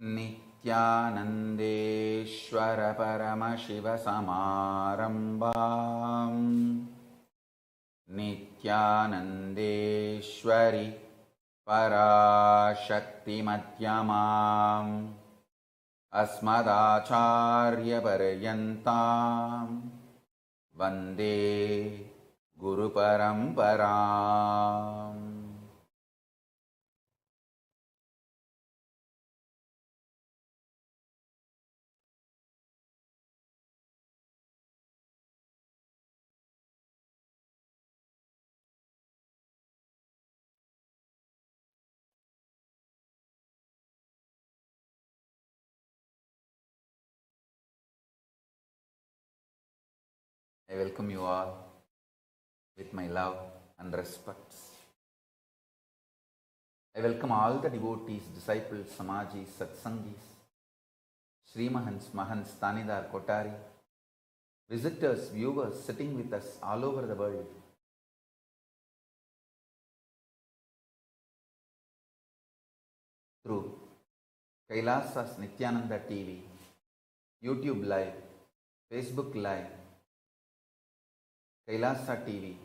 नित्यानन्देश्वर परमशिव समारम्भाम् नित्यानन्देश्वरि पराशक्तिमध्यमाम् अस्मदाचार्यपर्यन्ताम् वन्दे गुरुपरम्पराम्. I welcome you all with my love and respects. I welcome all the devotees, disciples, Samajis, Satsangis, Srimahans, Mahans, Tanidar, Kotari, visitors, viewers sitting with us all over the world. Through Kailasa's Nityananda TV, YouTube Live, Facebook Live, Kailasa TV,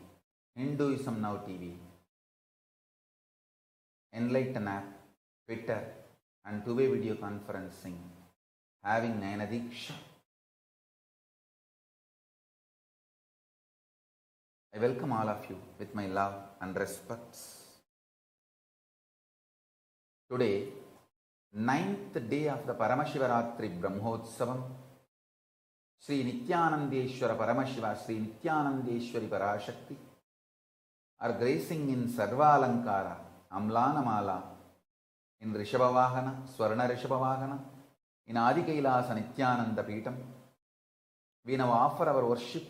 Hinduism Now TV, Enlighten app, Twitter and two-way video conferencing, having Nayanadiksha. I welcome all of you with my love and respects. Today, 9th day of the Paramashivatva Brahmotsavam, Sri Nityanandeshwara Paramashiva, Sri Nityanandeshwari Parashakti are gracing in Sarvalankara, Amlanamala, in Rishabhavahana, Swarna Rishabhavahana, in Adikailasa Nityananda Peetam. We now offer our worship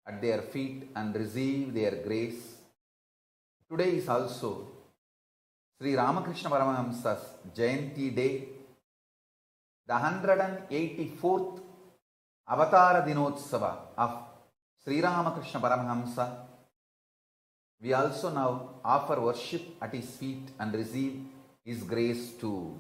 at their feet and receive their grace. Today is also Sri Ramakrishna Paramahamsa's Jayanti day, the 184th Avatara Dinotsava of Sri Ramakrishna Paramahamsa. We also now offer worship at his feet and receive his grace too.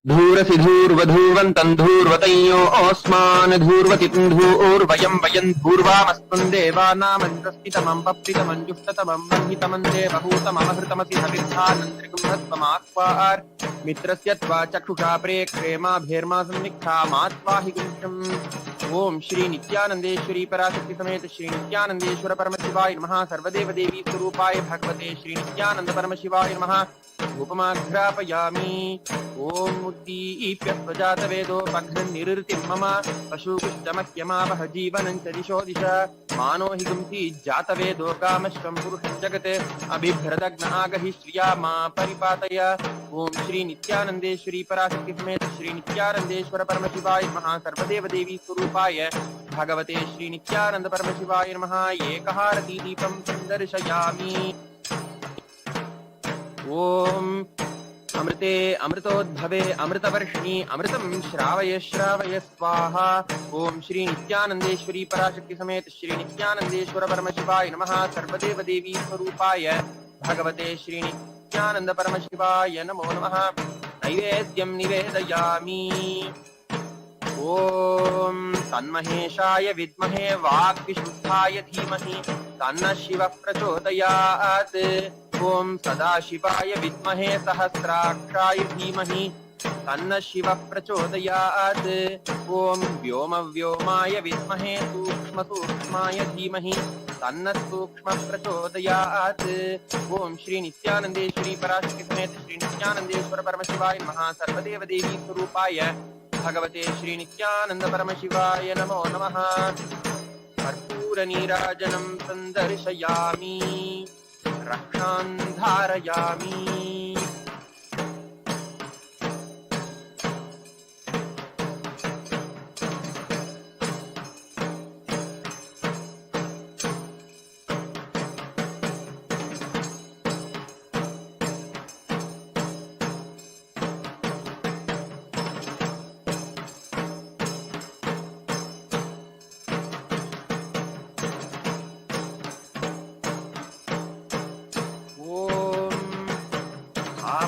धूरसि धूर्वधूर्वन्तम् धूर्वतयो ओस्मान् धूर्वतिन्धूर्वयम् वयम् धूर्वामस्त्वम् देवानामन्त्रस्थितमम् पप्रितमम् जुष्टतमम् वह्नितमम् देवभूतममहृतमसि हविर्धानन्त्रिकुम्भस्वमात्वार् मित्रस्य त्वा चक्षुषा प्रेक्षेमाभेर्मा संनिक्षा मात्वा हि गुंशम्. ओम श्री नित्यानंदेश्वरी पराशक्ति समेत श्री नित्यानंदेश्वर परमशिवाय नमः. सर्वदेव देवी स्वरूपाय भगवते श्री नित्यानंद परमशिवाय नमः. उपमाघ्रापयामि. ओम उद्दीप्य प्रजात वेदो पघ्ननिर्तिं मम पशुकुष्टमह्यमावह जीवनं च दिशो दिश. मानो हि गुंसि जात वेदो कामश्वं पुरुषं जगत् अबिभ्रदग्न आगहि श्रिया मा परिपातय. ओम श्री नित्यानंदेश्वरी पराशक्ति समेत श्री नित्यानंदेश्वर परमशिवाय नमः. सर्वदेव देवी स्वरूपाय भगवते श्री नित्यानंद परमशिवाय नमः. एकहारती दीपं संदर्शयामि. ओम अमृते अमृतोद्भवे अमृतवर्षिणि अमृतं श्रावय श्रावय स्वाहा. ओम श्री नित्यानंदेश्वरी पराशक्ति समेत श्री नित्यानंदेश्वर परमशिवाय नमः. सर्वदेव देवी स्वरूपाय भगवते श्री नित्यानंद परमशिवाय नमो नमः. नैवेद्यं निवेदयामि. ओम तन्महेशाय विद्महे वाग्विशुद्धाय धीमहि तन्नः शिवः प्रचोदयात्. ओम सदाशिवाय विद्महे सहस्राक्षाय धीमहि तन्नः शिवः प्रचोदयात्. ओम व्योमव्योमाय विद्महे सूक्ष्मसूक्ष्माय धीमहि तन्नः सूक्ष्मः प्रचोदयात्. ओम श्री नित्यानंदेश्वरी पराशक्ति समेत श्री नित्यानंदेश्वर परमशिवाय नमः. सर्वदेव देवी स्वरूपाय भगवते श्री नित्यानंद परमशिवाय नमो नमः. कर्पूर नीराजनं संदर्शयामि. रक्षान् धारयामि.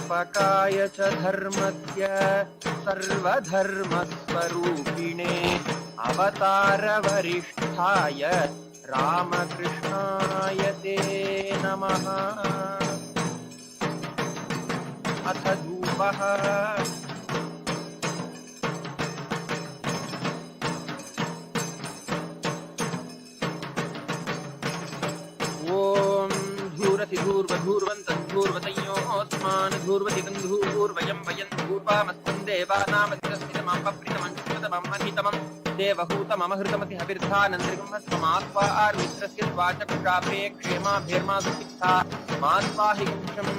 स्थापकाय च धर्मस्य सर्वधर्मस्वरूपिणे अवतारवरिष्ठाय रामकृष्णाय ते नमः। अथ धूपः। ॐ धूरति धूर्वधूर्वन्तं धूर्वतयोऽस्मान् धूर्वतिकं धूर्वयं वयं धूपामस्तं देवानामतिरस्मितमं पप्रितमं महितमं देवहूतममहृतमति हविर्धानन्द्रिगं हस्तमात्वा आर्मित्रस्य त्वाचक्षापे क्षेमाभिर्मा सुशिक्षा मात्वाहि गुंशम्।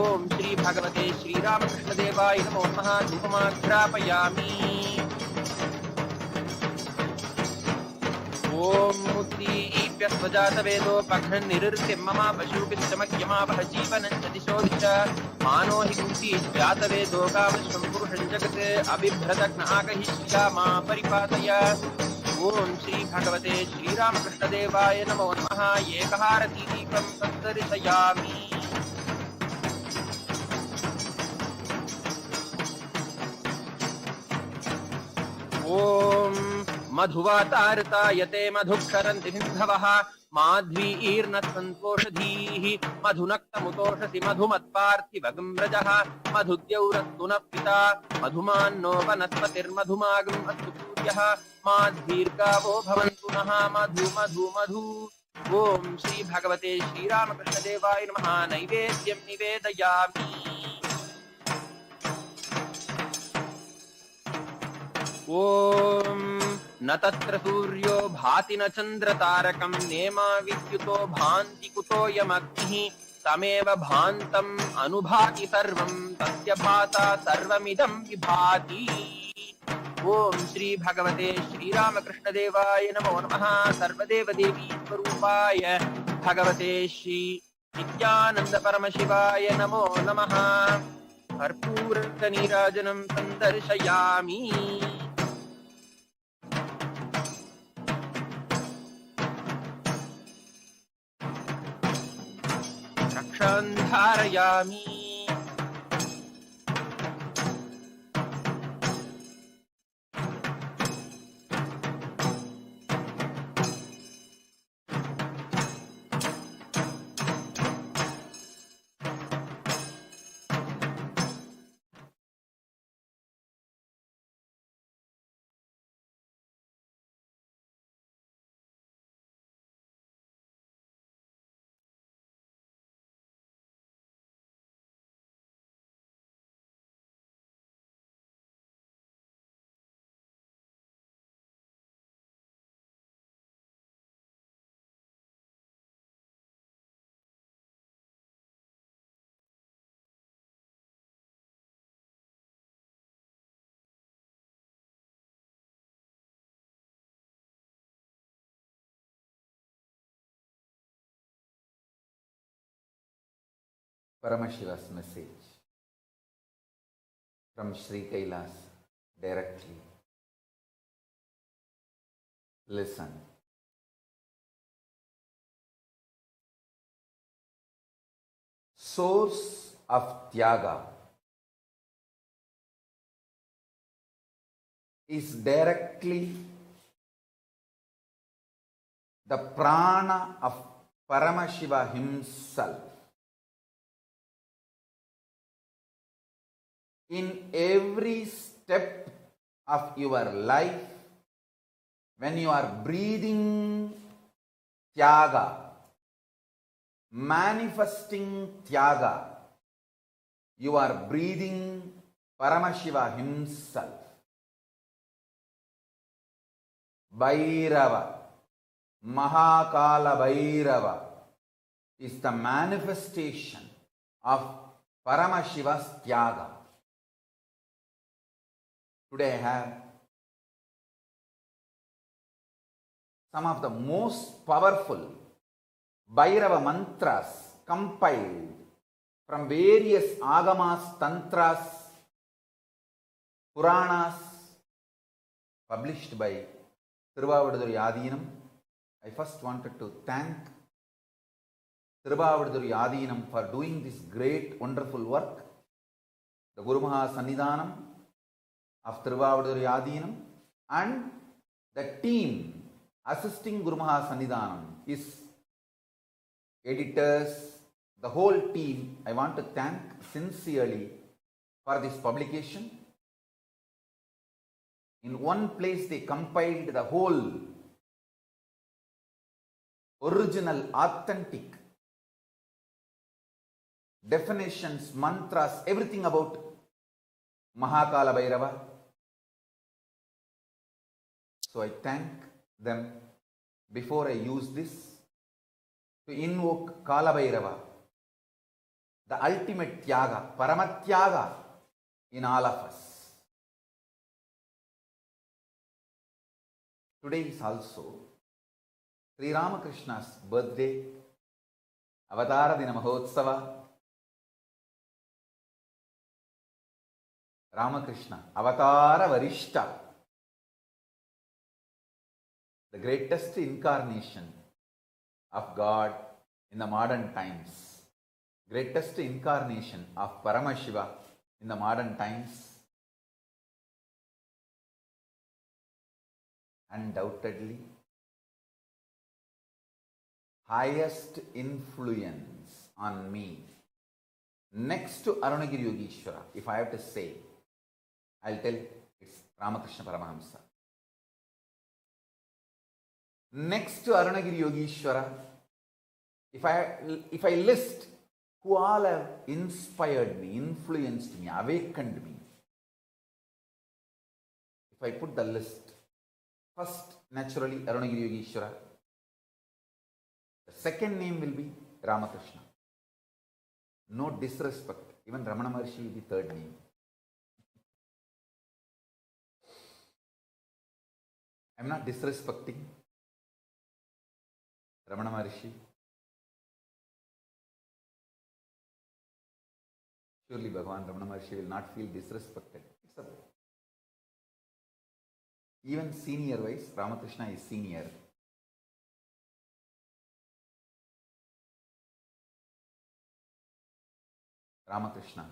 ॐ श्री भगवते श्रीरामकृष्णदेवाय नमो नमः। धूपमाघ्रापयामि। ॐ मुक्तिभ्यस्वजातवेदोपघ्ननिर्तिं मम पशुपिश्चमह्यमावह जीवनं च दिशो दिश मानो हि कुन्तीजातवेदो कामश्वं पुरुषं जगत् अबिभ्रतघ्नाकहिष्या मा परिपातय। ॐ श्री भगवते श्रीरामकृष्णदेवाय नमो नमः। एकहारतीदीपं तद्दर्शयामि। ॐ मधुवातारतायते मधुक्षरन्ति सिन्धवः माध्वीर्नस्सन्तोषधीः मधुनक्तमुतोषसि मधुमत्पार्थिवगं व्रजः मधुद्यौरस्तु नः पिता मधुमान्नो वनस्पतिर्मधुमागम् अस्तु सूर्यः माध्वीर्गावो भवन्तु नः मधु मधु मधु। ॐ श्री भगवते श्रीरामकृष्णदेवाय नमः। नैवेद्यं निवेदयामि। ॐ न तत्र सूर्यो भाति न चन्द्रतारकं नेमा विद्युतो भान्ति कुतोऽयमग्निः तमेव भान्तम् अनुभाति सर्वं तस्य भाता सर्वमिदं विभाति। ॐ श्री भगवते श्रीरामकृष्णदेवाय नमो नमः। सर्वदेवदेवी स्वरूपाय भगवते श्री नित्यानन्द परमशिवाय नमो नमः। कर्पूरनीराजनं सन्दर्शयामि। रक्षां धारयामि। Paramashiva's message from Sri Kailas directly. Listen. Source of Tyaga is directly the prana of Paramashiva himself. In every step of your life, when you are breathing Tyaga, manifesting Tyaga, you are breathing Paramashiva himself. Bhairava, Kalabhairava is the manifestation of Paramashiva's Tyaga. Today I have some of the most powerful Bhairava mantras compiled from various agamas, tantras, Puranas published by Tiruvavaduduri Adinam. I first wanted to thank Tiruvavaduduri Adinam for doing this great, wonderful work the Guru Maha Sannidhanam of Tiruvavadur Yadinam, and the team assisting Guru Maha Sannidhanam, his editors, the whole team, I want to thank sincerely for this publication. In one place they compiled the whole original, authentic definitions, mantras, everything about Kalabhairava. So I thank them before I use this to invoke Kalabhairava, the ultimate Tyaga, Paramatyaga in all of us. Today is also Sri Ramakrishna's birthday, Avatara Dina Mahotsava. Ramakrishna, Avatara Varishta, the greatest incarnation of God in the modern times, greatest incarnation of Paramashiva in the modern times, undoubtedly highest influence on me next to Arunagiri Yogeshwara. If I have to say, I'll tell it's Ramakrishna Paramahamsa. Next to Arunagiri Yogeshwara, if I list who all have inspired me, influenced me, awakened me, if I put the list, first naturally Arunagiri Yogeshwara, the second name will be Ramakrishna. No disrespect, even Ramana Maharshi will be third name. I am not disrespecting Ramana Maharshi. Surely Bhagavan Ramana Maharshi will not feel disrespected. It's a, even senior wise, Ramakrishna is senior. Ramakrishna.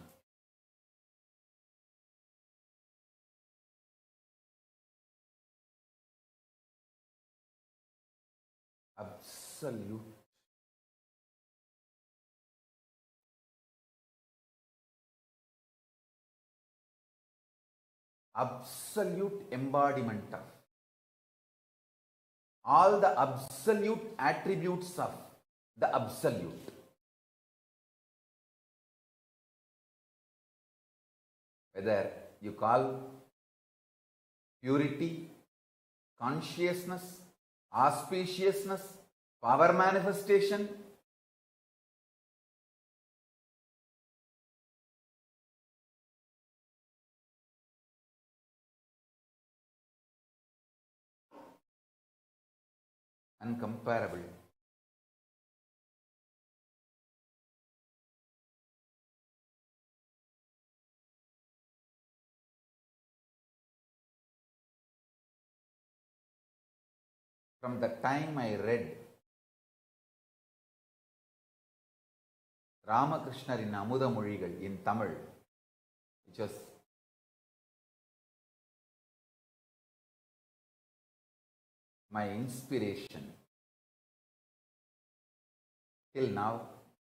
Absolute embodiment of all the absolute attributes of the absolute. Whether you call purity, consciousness, auspiciousness, power manifestation, uncomparable. From the time I read Ramakrishna in Amuda Mozhigal in Tamil, which was my inspiration till now,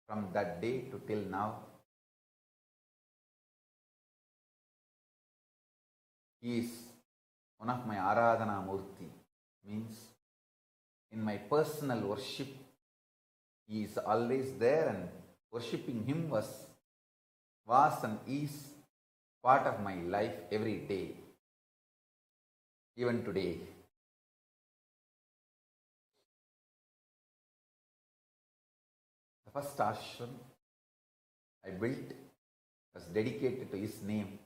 from that day to till now, he is one of my Aradhana Murti, means in my personal worship, he is always there, and worshipping him was and is part of my life every day, even today. The first ashram I built was dedicated to his name,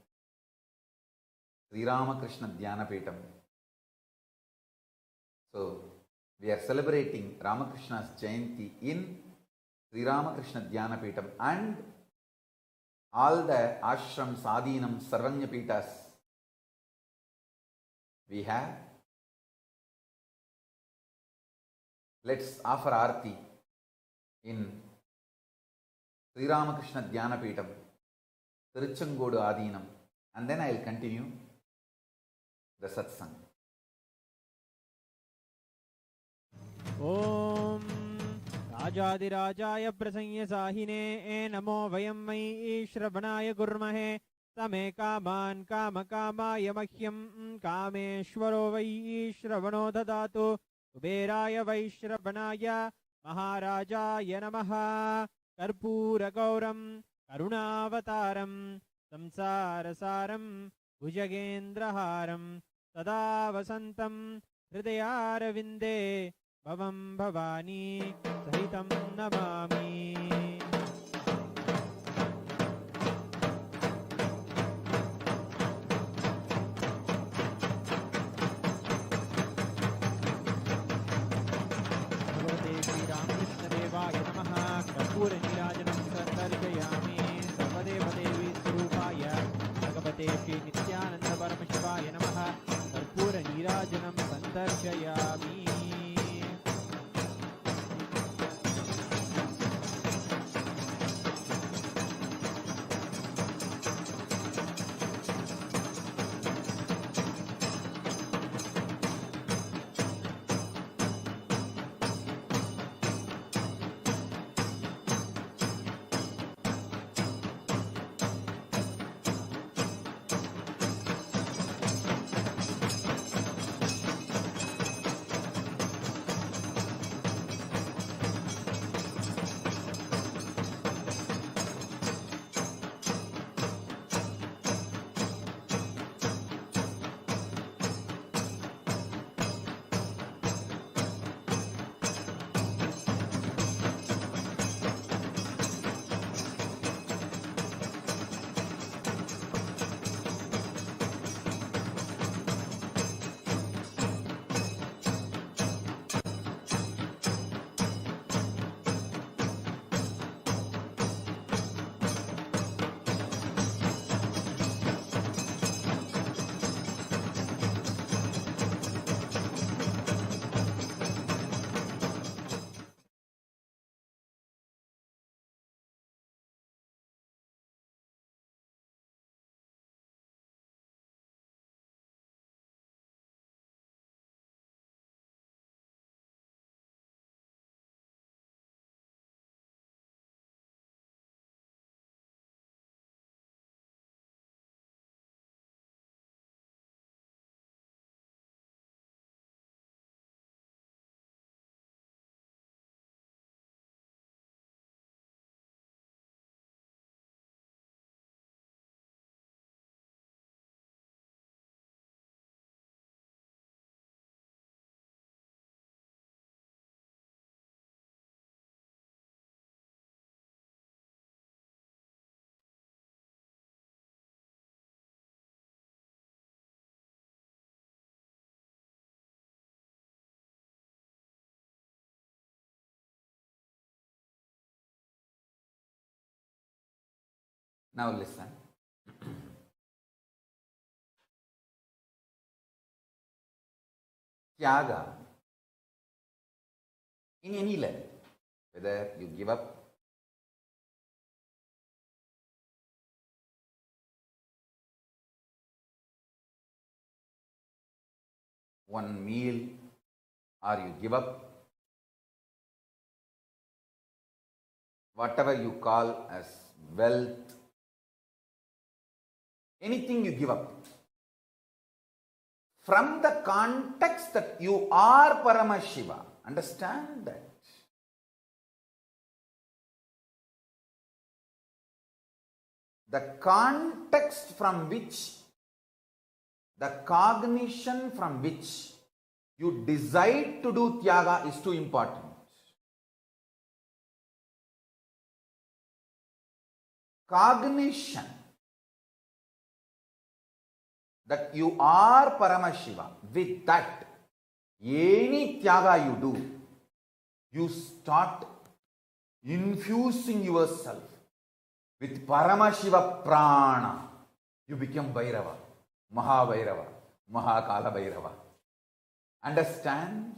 Sri Ramakrishna Dhyanapeetham. So, we are celebrating Ramakrishna's Jayanti in Sri Ramakrishna Dhyanapeetham, and all the ashrams, adhinam, sarvanyapeethas we have. Let's offer Aarti in Sri Ramakrishna Dhyanapeetham, Tiruchengodu Adinam, and then I will continue the satsang. ॐ राजाधिराजाय प्रसंयसाहिने नमो वयं मयि श्रवणाय कुर्महे समे कामान् कामकामाय मह्यं कामेश्वरो वै श्रवणो ददातु कुबेराय वैश्रवणाय महाराजाय नमः कर्पूरगौरं करुणावतारं संसारसारं भुजगेन्द्रहारं सदा वसन्तं हृदयारविन्दे भवं भवानी सहितं नमामि। भगवते श्रीरामकृष्णदेवाय नमः। कर्पूरनीराजनं सन्दर्शयामि। सर्वदेवदेवी स्वरूपाय भगवते श्रीनित्यानन्दपरमशिवाय नमः। कर्पूरनीराजनं सन्दर्शयामि। Now listen. Tyaga, in any level, whether you give up one meal or you give up whatever you call as wealth, anything you give up, from the context that you are Paramashiva, understand that. The context from which, the cognition from which you decide to do Tyaga is too important. Cognition that you are Paramashiva, with that, any Tyaga you do, you start infusing yourself with Paramashiva prana. You become Bhairava, Mahabhairava, Kalabhairava. Understand?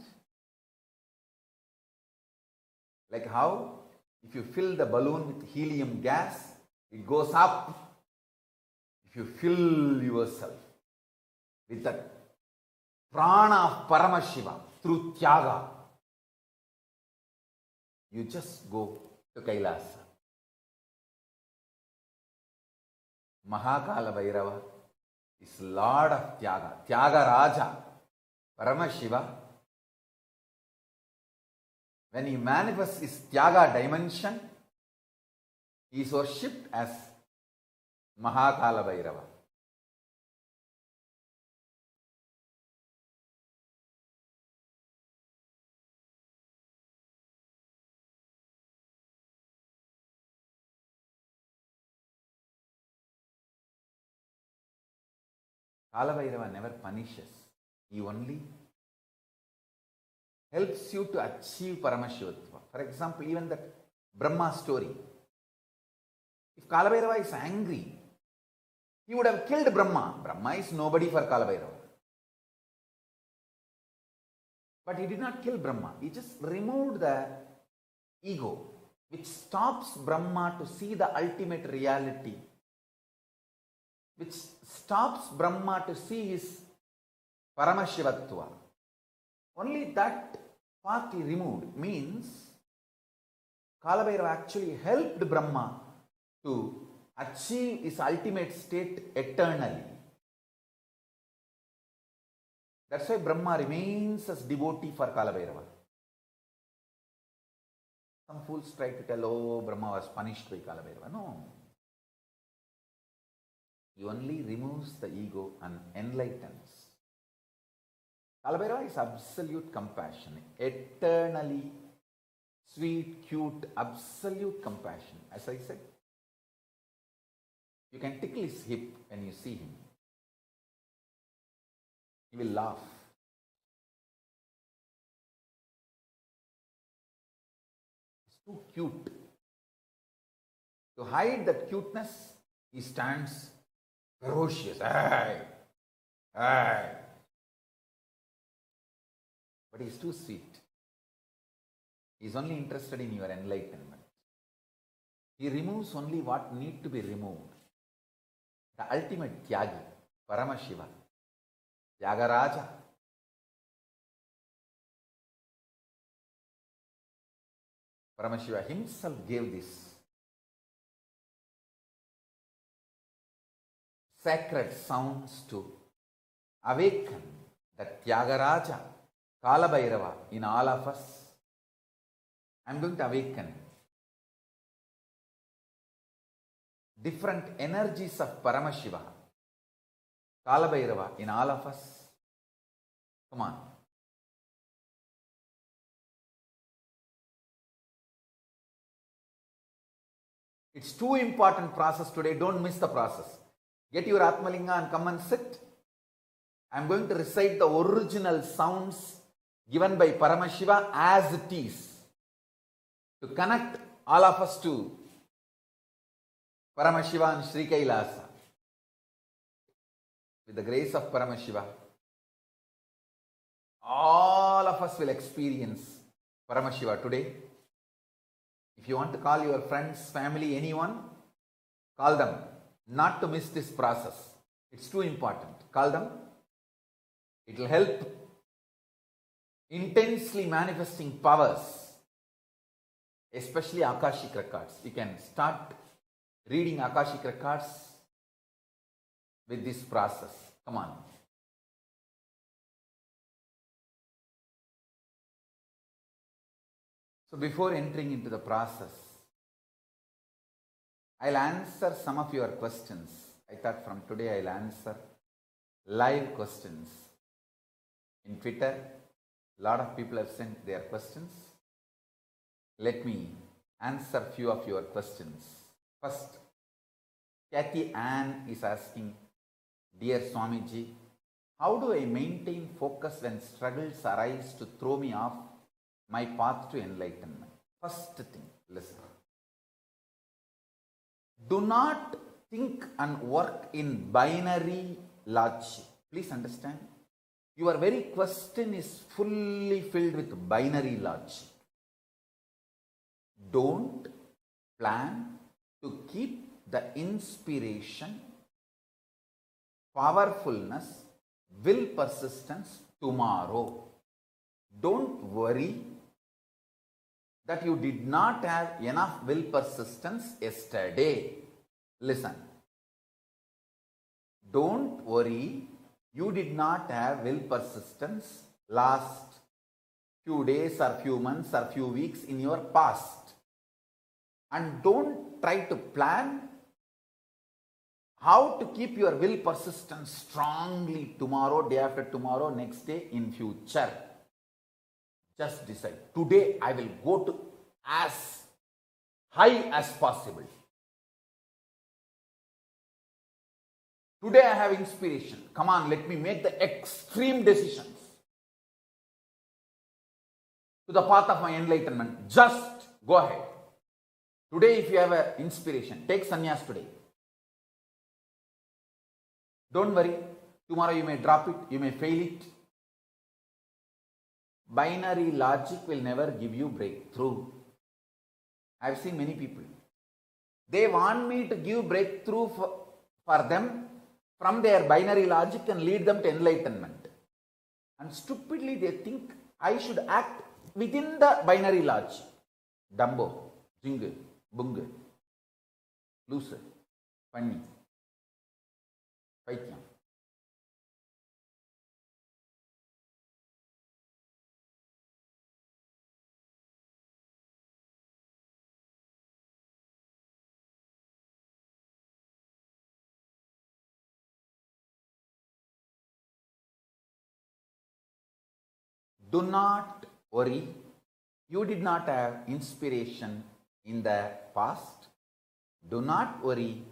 Like how if you fill the balloon with helium gas, it goes up if you fill yourself with the prana of Paramashiva through Tyaga, you just go to Kailasa. Kalabhairava is Lord of Tyaga, Tyaga Raja, Paramashiva. When he manifests his Tyaga dimension, he is worshipped as Kalabhairava. Kalabhairava never punishes. He only helps you to achieve Paramashivatva. For example, even that Brahma story. If Kalabhairava is angry, he would have killed Brahma. Brahma is nobody for Kalabhairava. But he did not kill Brahma. He just removed the ego, which stops Brahma to see the ultimate reality, which stops Brahma to see his Paramashivatva. Only that part he removed means Kalabhairava actually helped Brahma to achieve his ultimate state eternally. That's why Brahma remains as devotee for Kalabhairava. Some fools try to tell, oh, Brahma was punished by Kalabhairava. No. He only removes the ego and enlightens. Kalabhairava is absolute compassion, eternally sweet, cute, absolute compassion. As I said, you can tickle his hip when you see him. He will laugh. He's too cute. To hide that cuteness, he stands ferocious. Hey! Hey! But he's too sweet. He's only interested in your enlightenment. He removes only what need to be removed. The ultimate Tyagi, Paramashiva, Tyagaraja. Paramashiva himself gave this sacred sounds to awaken the Tyagaraja, Kalabhairava in all of us. I am going to awaken different energies of Paramashiva, Kalabhairava in all of us. Come on. It's too important process today. Don't miss the process. Get your Atmalinga and come and sit. I am going to recite the original sounds given by Paramashiva as it is, to connect all of us to Paramashiva and Sri Kailasa. With the grace of Paramashiva, all of us will experience Paramashiva today. If you want to call your friends, family, anyone, call them. Not to miss this process. It's too important. Call them. It will help intensely manifesting powers, especially Akashic records. You can start reading Akashic records with this process. Come on. So before entering into the process, I'll answer some of your questions. I thought from today I'll answer live questions. In Twitter, a lot of people have sent their questions. Let me answer few of your questions. First, Kathy Ann is asking, Dear Swamiji, how do I maintain focus when struggles arise to throw me off my path to enlightenment? First thing, listen. Do not think and work in binary logic. Please understand. Your very question is fully filled with binary logic. Don't plan to keep the inspiration powerfulness, will persistence tomorrow. Don't worry that you did not have enough will persistence yesterday. Listen. Don't worry, you did not have will persistence last few days or few months or few weeks in your past. And don't try to plan how to keep your will persistence strongly tomorrow, day after tomorrow, next day, in future. Just decide. Today I will go to as high as possible. Today I have inspiration. Come on, let me make the extreme decisions to the path of my enlightenment. Just go ahead. Today, if you have an inspiration, take sannyas today. Don't worry. Tomorrow you may drop it, you may fail it. Binary logic will never give you breakthrough. I have seen many people. They want me to give breakthrough for them from their binary logic and lead them to enlightenment. And stupidly they think I should act within the binary logic. Dumbo, jingle, bungu, loser, funny, paityam. Do not worry. You did not have inspiration in the past. Do not worry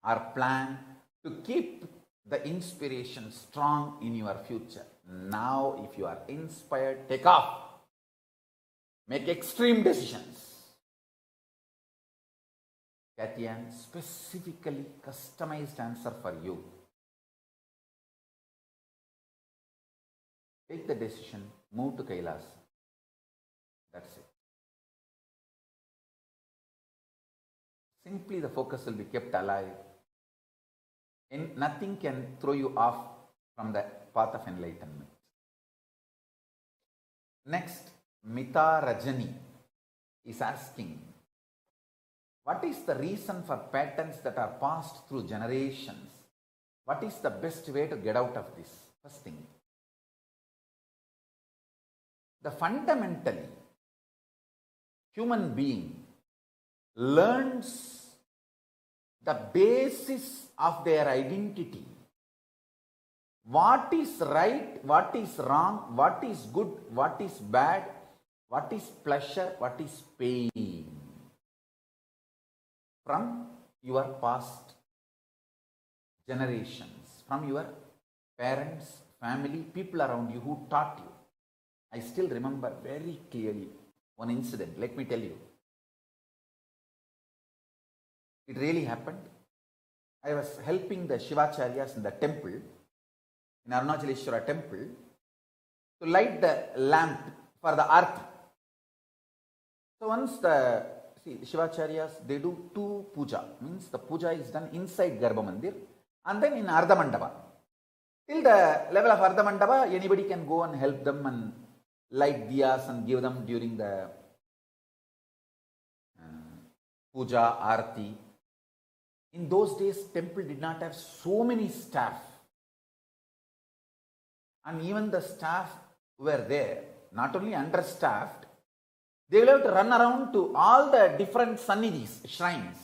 or plan to keep the inspiration strong in your future. Now, if you are inspired, take off. Make extreme decisions. Katyan, specifically customized answer for you. Take the decision, move to Kailas. That's it. Simply the focus will be kept alive. And nothing can throw you off from the path of enlightenment. Next, Mita Rajani is asking, what is the reason for patterns that are passed through generations? What is the best way to get out of this? First thing. The fundamentally human being learns the basis of their identity. What is right, what is wrong, what is good, what is bad, what is pleasure, what is pain. From your past generations, from your parents, family, people around you who taught you. I still remember very clearly one incident. Let me tell you. It really happened. I was helping the Shivacharyas in the temple, in Arunachaleshwara temple, to light the lamp for the arth. So once the Shivacharyas, they do two puja. Means the puja is done inside Garbha Mandir and then in Ardha Mandapa. Till the level of Ardha Mandapa, anybody can go and help them and light diyas and give them during the puja, arti. In those days, temple did not have so many staff. And even the staff were there, not only understaffed, they will have to run around to all the different sannidhis, shrines.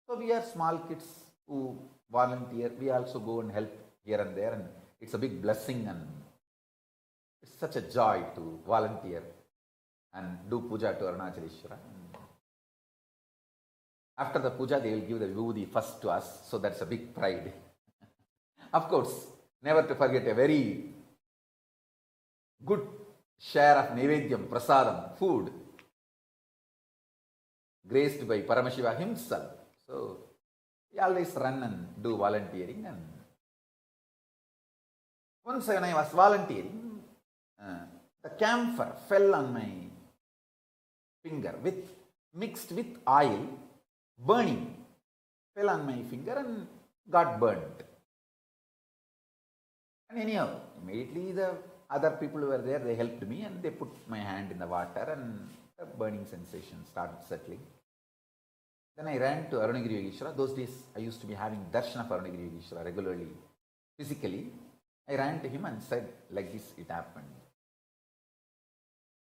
So we are small kids who volunteer. We also go and help here and there, and it's a big blessing and it's such a joy to volunteer and do puja to Arunachaleshwara. After the puja, they will give the vibhuti first to us, so that's a big pride. Of course, never to forget a very good share of Naivedyam, Prasadam, food, graced by Paramashiva himself. So, we always run and do volunteering. And once when I was volunteering, the camphor fell on my finger mixed with oil, burning, fell on my finger and got burnt. And anyhow, immediately the other people who were there, they helped me and they put my hand in the water and the burning sensation started settling. Then I ran to Arunagiri Yogeshwara. Those days I used to be having darshan of Arunagiri Yogeshwara regularly, physically. I ran to him and said, like this, it happened.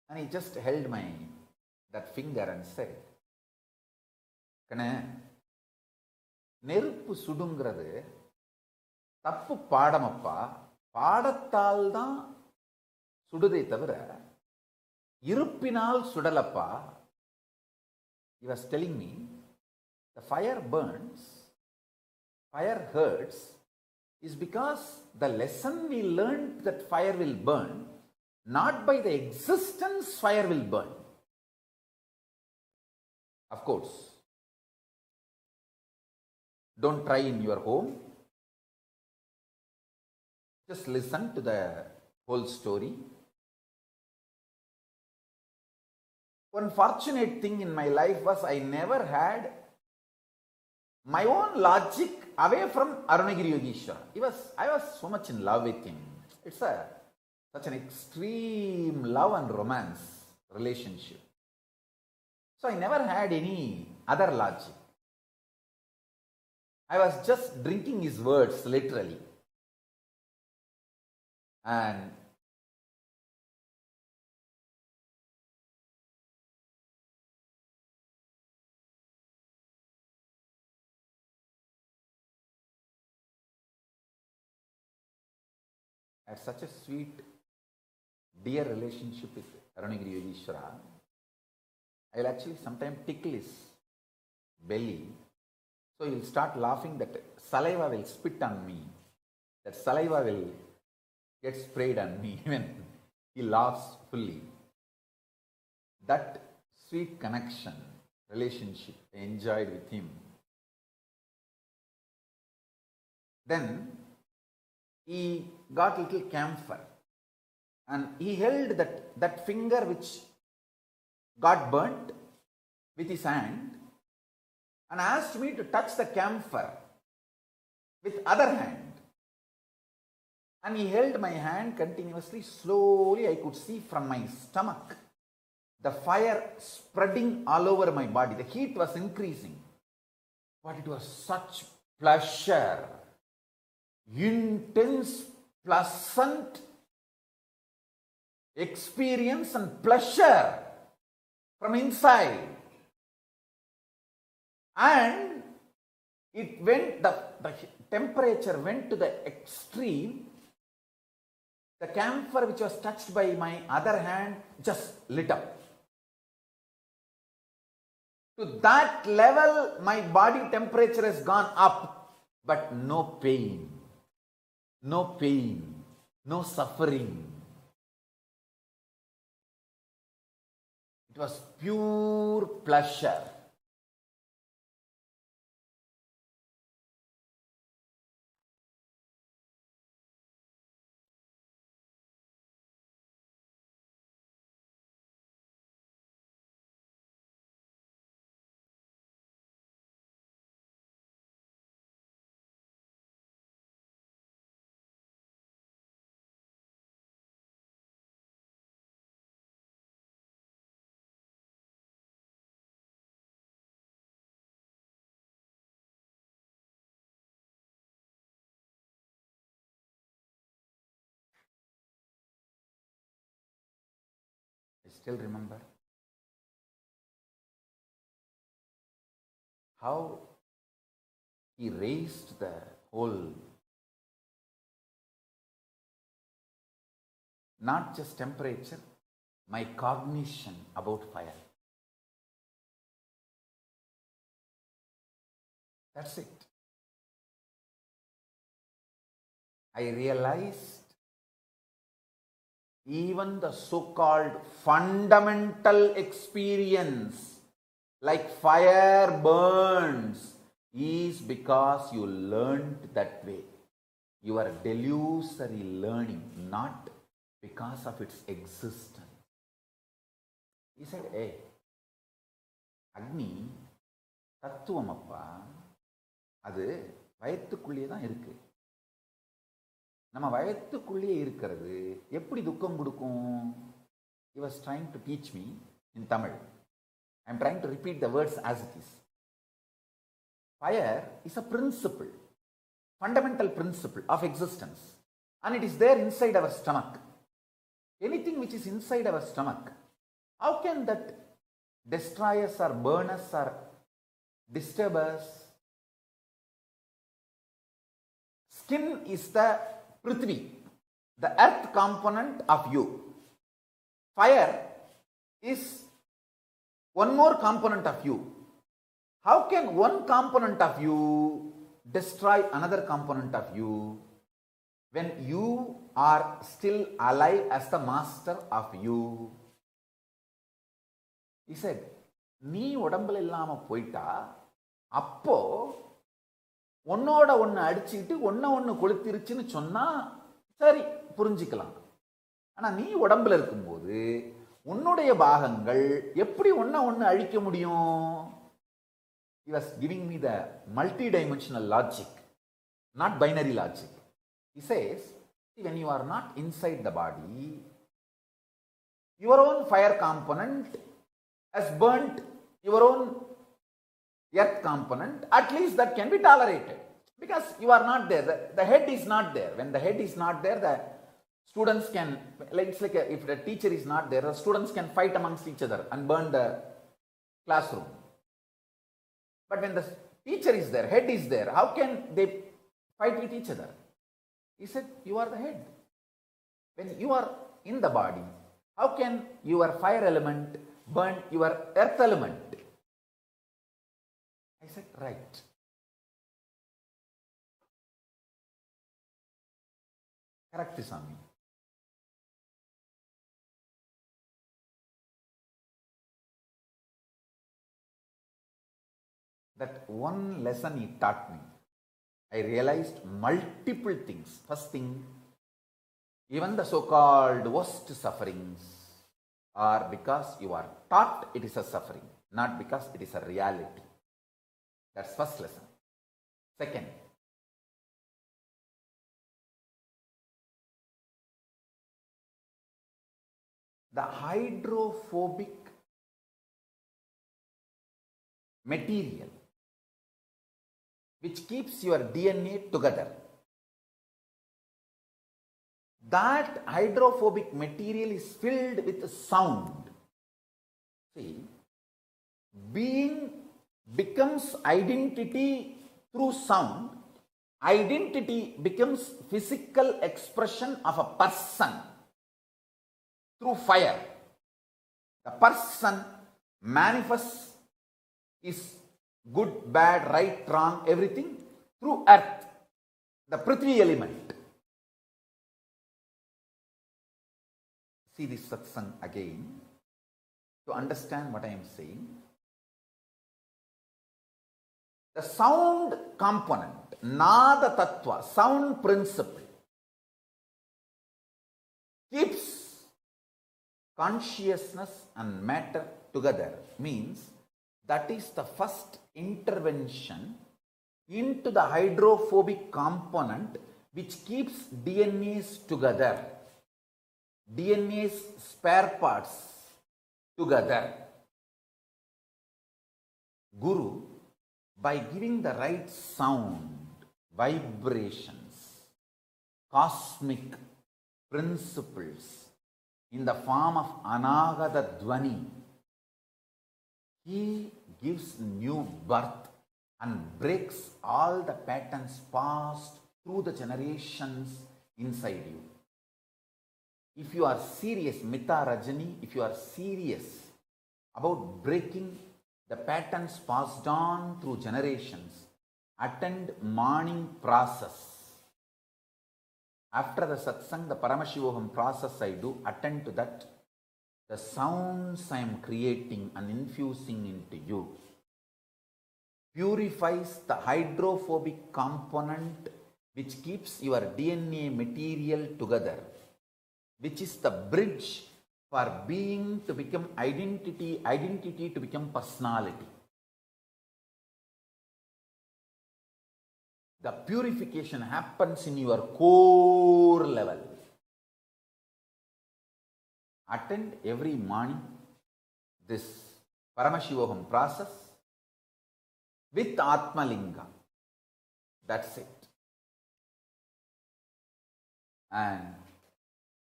And he just held that finger and said, கண்ண நெருப்பு சுடுங்கிறது தப்பு பாடமப்பா, பாடத்தால் தான் சுடுதை தவிர இருப்பினால் சுடலப்பா. He was telling me, the fire burns, fire hurts, is because the lesson we learned that fire will burn, not by the existence fire will burn. Of course, don't try in your home. Just listen to the whole story. One fortunate thing in my life was I never had my own logic away from Arunagiri Yogeshwara. I was so much in love with him. It's such an extreme love and romance relationship. So I never had any other logic. I was just drinking his words literally. And I had such a sweet, dear relationship with Arunagiri Yogeshwara. I will actually sometimes tickle his belly. So he will start laughing that saliva will spit on me. That saliva will get sprayed on me when he laughs fully. That sweet connection, relationship I enjoyed with him. Then he got a little camphor and he held that finger which got burnt with his hand and asked me to touch the camphor with other hand. And he held my hand continuously. Slowly I could see from my stomach the fire spreading all over my body. The heat was increasing. But it was such pleasure, intense, pleasant experience and pleasure from inside. And it went, the temperature went to the extreme. The camphor which was touched by my other hand just lit up. To that level, my body temperature has gone up, but no pain, no suffering. It was pure pleasure. I still remember how he raised the whole, not just temperature, my cognition about fire. That's it. I realized even the so-called fundamental experience, like fire burns, is because you learned that way. You are delusory learning, not because of its existence. He said, hey, Agni, தத்துவமப்பா, அது வயத்துக்குள்ளே தான் இருக்கு. நம்ம வயத்துக்குள்ளேயே இருக்கிறது எப்படி துக்கம் கொடுக்கும்? He was trying to teach me in Tamil. I am trying to repeat the words as it is. Fire is a principle, fundamental principle of existence, and it is there inside our stomach. Anything which is inside our stomach, how can that destroy us or burn us or disturb us? Skin is the Prithvi, the earth component of you. Fire is one more component of you. How can one component of you destroy another component of you when you are still alive as the master of you? He said, நீ உடம்புல இல்லாம போயிட்டா அப்போ ஒன்னோட ஒன்று அடிச்சுக்கிட்டு ஒன்று கொளுத்திருச்சுன்னு சொன்னா சரி புரிஞ்சுக்கலாம். ஆனா நீ உடம்புல இருக்கும்போது உன்னுடைய பாகங்கள் எப்படி ஒன்று அழிக்க முடியும்? He was giving me the multi-dimensional logic, not binary logic. He says, when you are not inside the body, your own fire component has burnt your own earth component. At least that can be tolerated because you are not there. The head is not there. When the head is not there, the students can, it's like if the teacher is not there, the students can fight amongst each other and burn the classroom. But when the teacher is there, head is there, how can they fight with each other? He said, you are the head. When you are in the body, how can your fire element burn your earth element? I said, right. Correct, Swami. That one lesson he taught me, I realized multiple things. First thing, even the so-called worst sufferings are because you are taught it is a suffering, not because it is a reality. That's first lesson. Second, the hydrophobic material which keeps your DNA together, that hydrophobic material is filled with sound. See, being becomes identity through sound. Identity becomes physical expression of a person through fire. The person manifests is good, bad, right, wrong, everything through earth, the Prithvi element. See this satsang again to understand what I am saying. The sound component, Nada Tattva, sound principle, keeps consciousness and matter together. Means that is the first intervention into the hydrophobic component which keeps DNAs together, DNA's spare parts together. Guru, by giving the right sound, vibrations, cosmic principles in the form of Anagata Dvani, he gives new birth and breaks all the patterns passed through the generations inside you. If you are serious, Mita Rajani, if you are serious about breaking the patterns passed on through generations, attend morning process. After the satsang, the Paramashiva process I do, attend to that. The sounds I am creating and infusing into you purifies the hydrophobic component which keeps your DNA material together, which is the bridge for being to become identity, identity to become personality. The purification happens in your core level. Attend every morning this Paramashivoham process with Atmalinga. That's it. And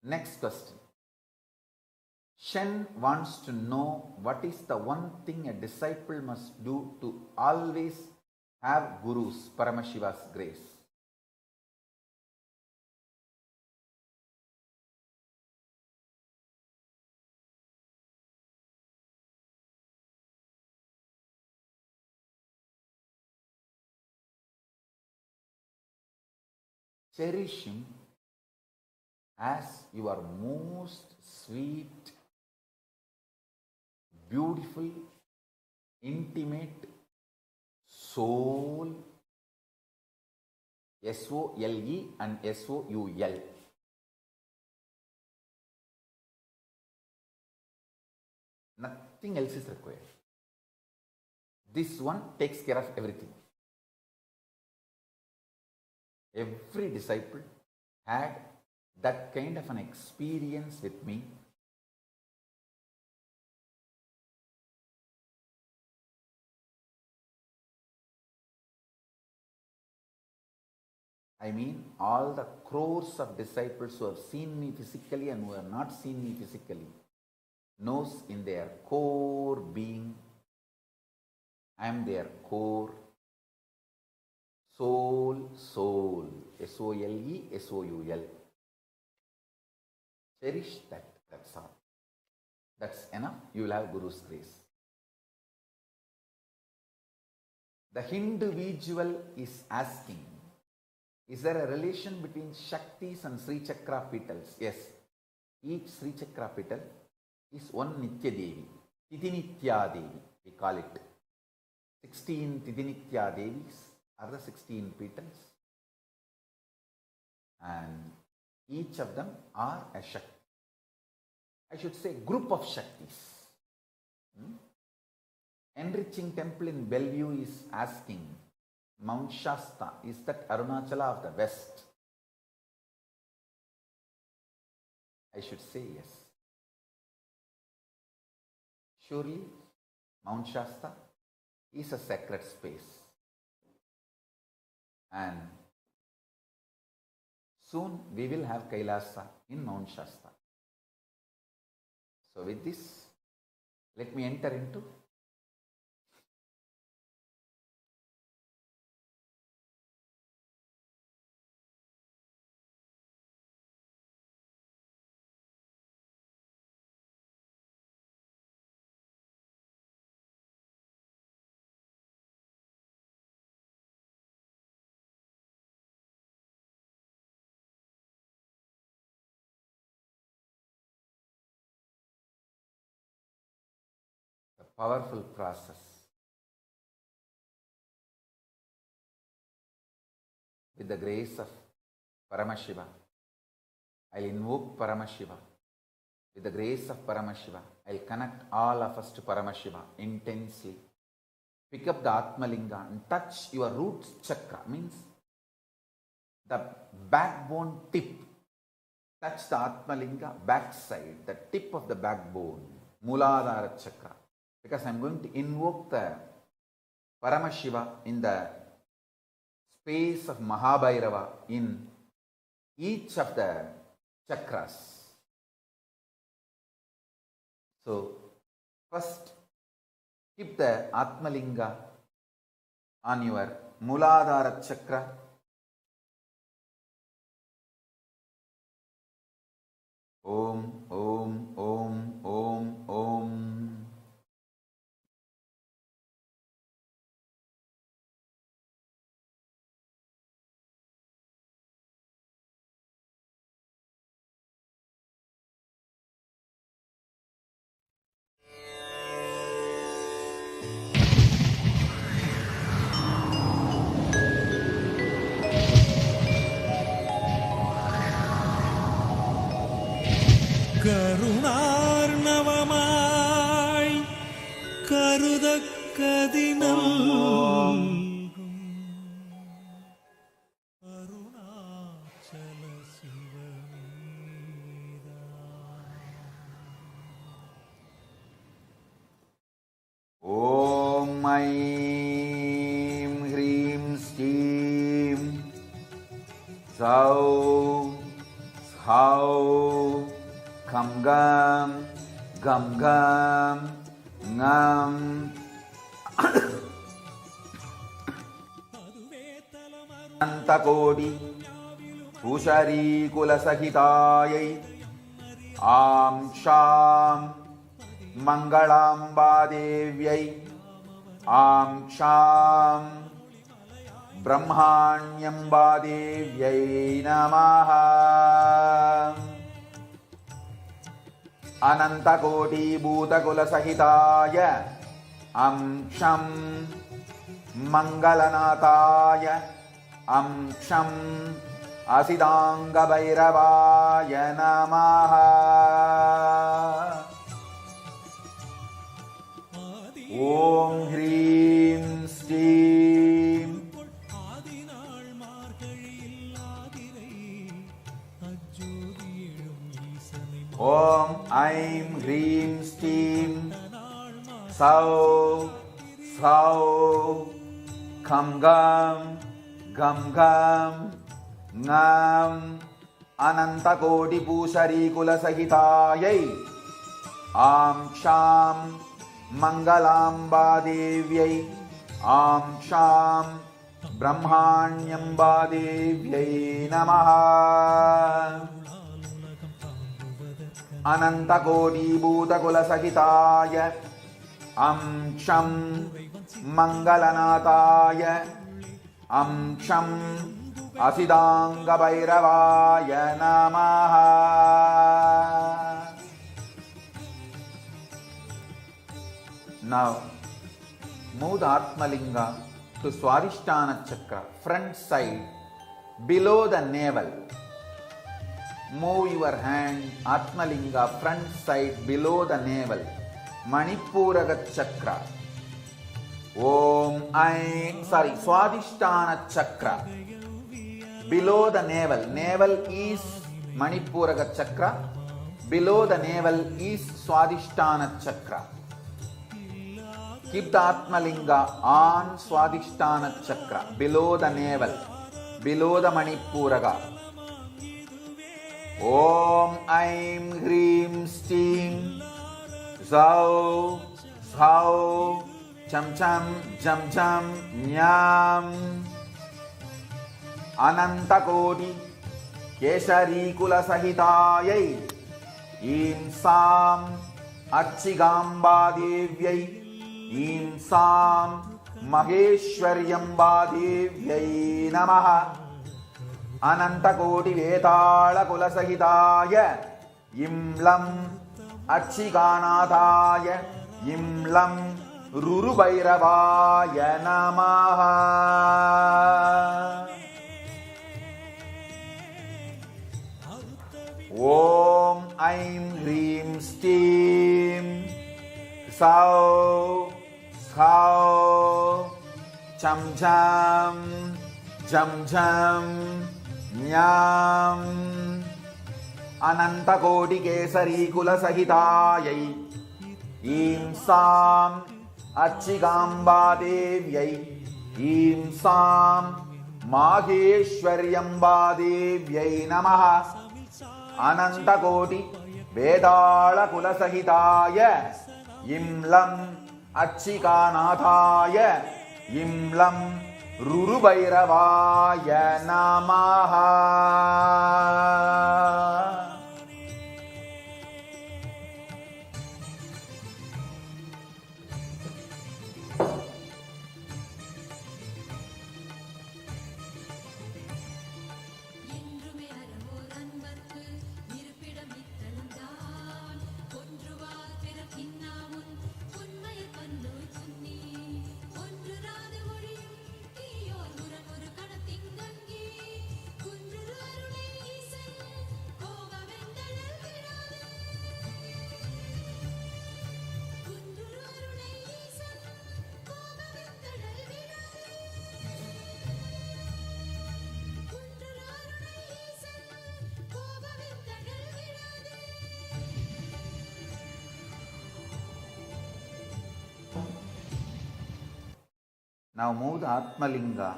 next question. Shen wants to know what is the one thing a disciple must do to always have Guru's, Paramashiva's grace. Cherish him as your most sweet, beautiful, intimate soul, S-O-L-E and S-O-U-L. Nothing else is required. This one takes care of everything. Every disciple had that kind of an experience with me. I mean, all the crores of disciples who have seen me physically and who have not seen me physically knows in their core being, I am their core soul, S-O-L-E, S-O-U-L. Cherish that, that's all. That's enough, you will have Guru's grace. The individual is asking, is there a relation between Shaktis and Sri Chakra petals? Yes. Each Sri Chakra petal is one Nitya Devi, Tidinitya Devi, we call it. 16 Tidinitya Devis are the 16 petals, and each of them are a Shakti. I should say group of Shaktis. Enriching Temple in Bellevue is asking, Mount Shasta, is that Arunachala of the West? I should say yes. Surely, Mount Shasta is a sacred space. And soon we will have Kailasa in Mount Shasta. So with this, let me enter into the powerful process with the grace of Paramashiva. I'll invoke Paramashiva. With the grace of Paramashiva, I'll connect all of us to Paramashiva intensely. Pick up the Atmalinga and touch your root chakra, means the backbone tip. Touch the Atmalinga backside, the tip of the backbone, Muladhara chakra. Because I'm going to invoke the Paramashiva in the space of Mahabhairava in each of the chakras. So, first keep the Atmalinga on your Muladhara chakra. Om, Om, Om, Om, Om. கருணார்ணவமாய் கருதக்கதினம் Zau, Zhau, Kham Gam, Gam Gam, Ngam, Antakodi, Pushari Kulasahitayai, Am Sham, Mangalamba Devyai, Am Sham, Brahmanyamba Devyai Namaha. Anantakoti Bhutakula Sahitaya, Am Sham, Mangalanataya, Am Sham, Asidanga Bhairavaya Namaha. Om Hrim Steam Om Aim Hrim Steam Sau Sau Kham Gam Gam Gam Ngam Anantakoti Pushari Kulasahitayai Am Sham Mangalamba Devyai Am Sham Brahmanyamba Devyai Namaha. Anantakoti Bhutakula Sahitaya Am Sham Mangalanataya Am Sham Asidanga Bhairavaya Namaha. Now, move the Atmalinga to Swadhisthana Chakra, front side, below the navel. Move your hand, Atmalinga, front side, below the navel. Manipuraga Chakra. Swadhisthana Chakra. Below the navel. Navel is Manipuraga Chakra. Below the navel is Swadhisthana Chakra. Keep the Atmalinga on Swadhisthana Chakra, below the navel, below the Manipuraga. Om Aim Hrim Steam Zau Zhau Cham Cham Jam Jam Nyam Anantakoti Keshari Kula Sahitayai Im Sam Achigamba Devyai Im Sam Maheshwaryamba Devyai Namaha. Anantakoti Vetala Kulasahitaya Im Lam Achiganataya Im Lam Rurubhairavaya Namaha. Om Aim Hrim Steam Sau Sau Cham Cham Jam Jam Nyam Anantakoti Kesari Kulasahitayai Im Sam Achigamba Devyai Im Sam Maheshwaryamba Devyai Namaha. Anantakoti Vedala Kulasahitaya Im Lam Achikanathaya Im Lam Rurubhairavaya Namaha. Now move the Atmalinga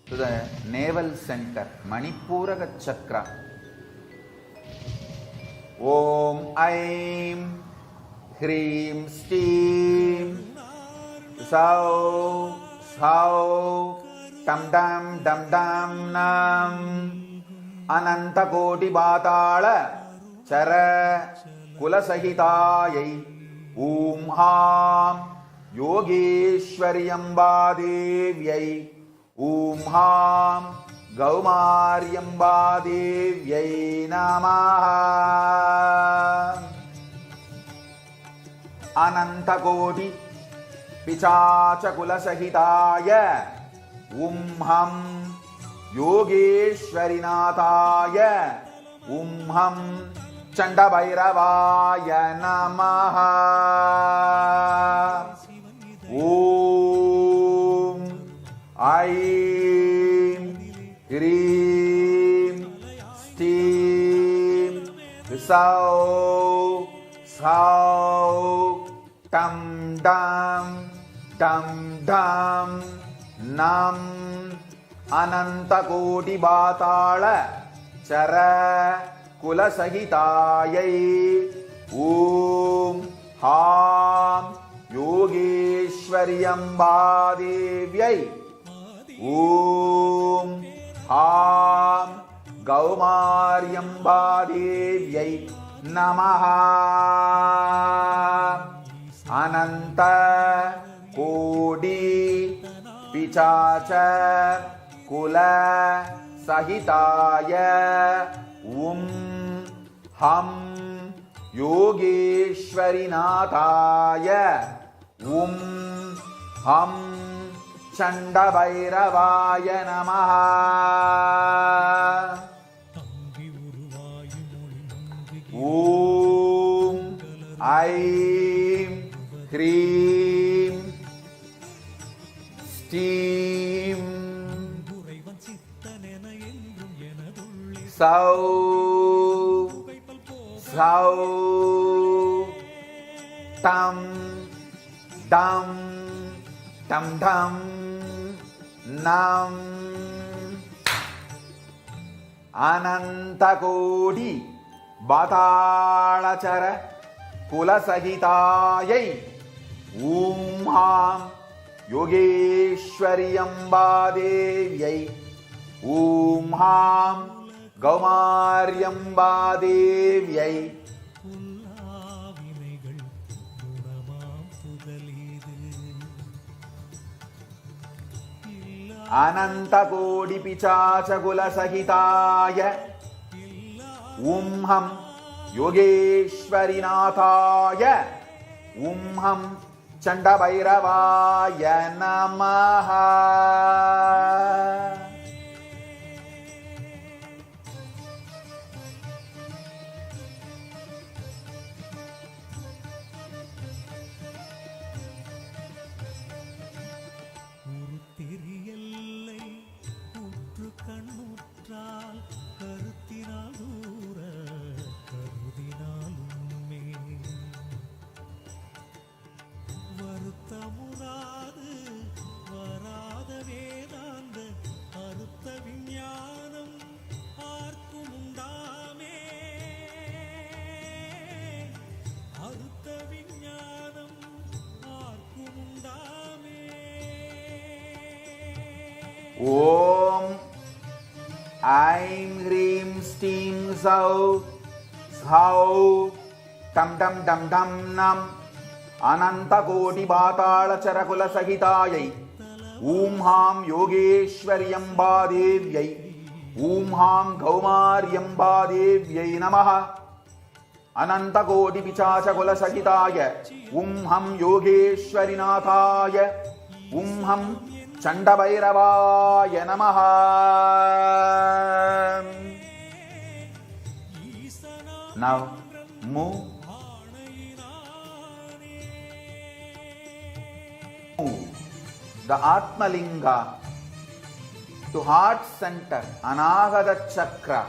to the navel center, Manipuraka chakra. Om Aim Hrim Steam Sau Sau Tam Dam Dam Dam Nam Ananta Koti Batala Chara Kulasahitayai Om Ham Yogeshwari Amba Devyai Om Ham Gaumari Amba Devyai Namaha Ananta Koti Pichacha Kulasahitaya Om Ham Yogeshwari Nathaya Om Ham Kalabhairavaya Namaha Om Aim Hrim Steam Sau Sau Tam Dam Dam Dam Nam Ananta Koti Batala Chara Kulasahitayai Om Ham Yogeshwari Amba Devyai Om Ham Gaumari Amba Devyai Namaha Ananta Kodi Pichacha Kula Sahitaya Ham Yogeshwari Nathaya Ham Kalabhairavaya Namaha Om Aim Hrim Steam Sau Sau Tam Dam Dam Dam Nam Ananta Koti Batala Kulasahitayai Om Ham Yogeshwari Amba Devyai Om Ham Gaumari Amba Devyai Ananta Koti Pichacha Kulasahitaya Om Ham Yogeshwari Nathaya Om Ham Kalabhairavaya Namaha Om Aim Hrim Steam Sau Sau Tam Dam Dam Dam Nam Ananta Koti Batala Chara Kulasahitayai Om Ham Yogeshwari Amba Devyai Om Ham Gaumari Amba Devyai Namaha Ananta Koti Pichacha Kulasahitaya Om Ham Yogeshwari Nathaya Om Ham Kalabhairavaya Namaha Now move the Atmalinga to heart center, Anahata Chakra.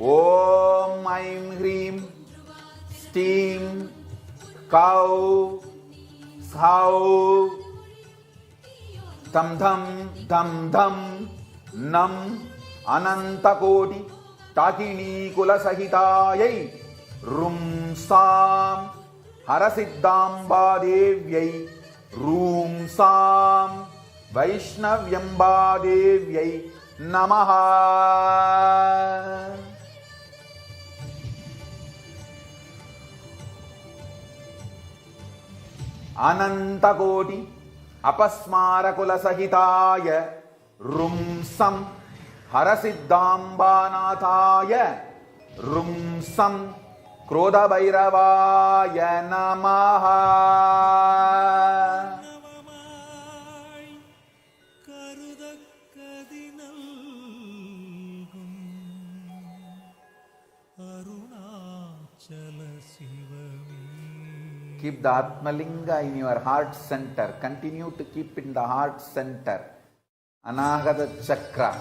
Om Aim Hrim Steam Cow Sau Tam Dham Dham Dham Nam Anantakoti Takini Kulasahitayai Rum Sam Harasiddhamba Devyai Rum Sam Vaishnavyamba Devyai Namaha. Anantakoti Apasmara Kulasahitaya Rumsam Harasiddhambanathaya Rumsam Kalabhairavaya Namaha. Keep the Atmalinga in your heart center. Continue to keep in the heart center. Anahata Chakra.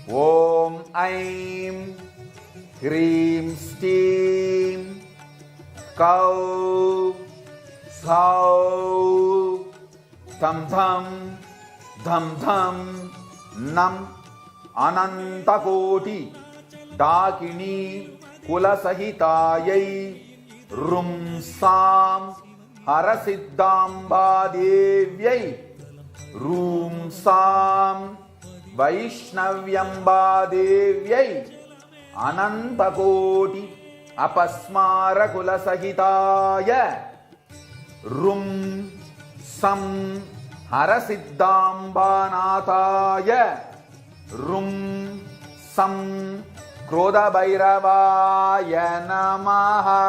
Om Aim Hrim Steam Kau Sau Tam Tham Dham Dham Nam Anantakoti Dakini Kulasahitayai Rum Sam Harasiddhamba Devyai Rum Sam Vaishnavyamba Devyai Anantakoti Apasmara Kulasahitaya Rum Sam Harasiddhambanathaya Rum Sam Kalabhairavaya Namaha.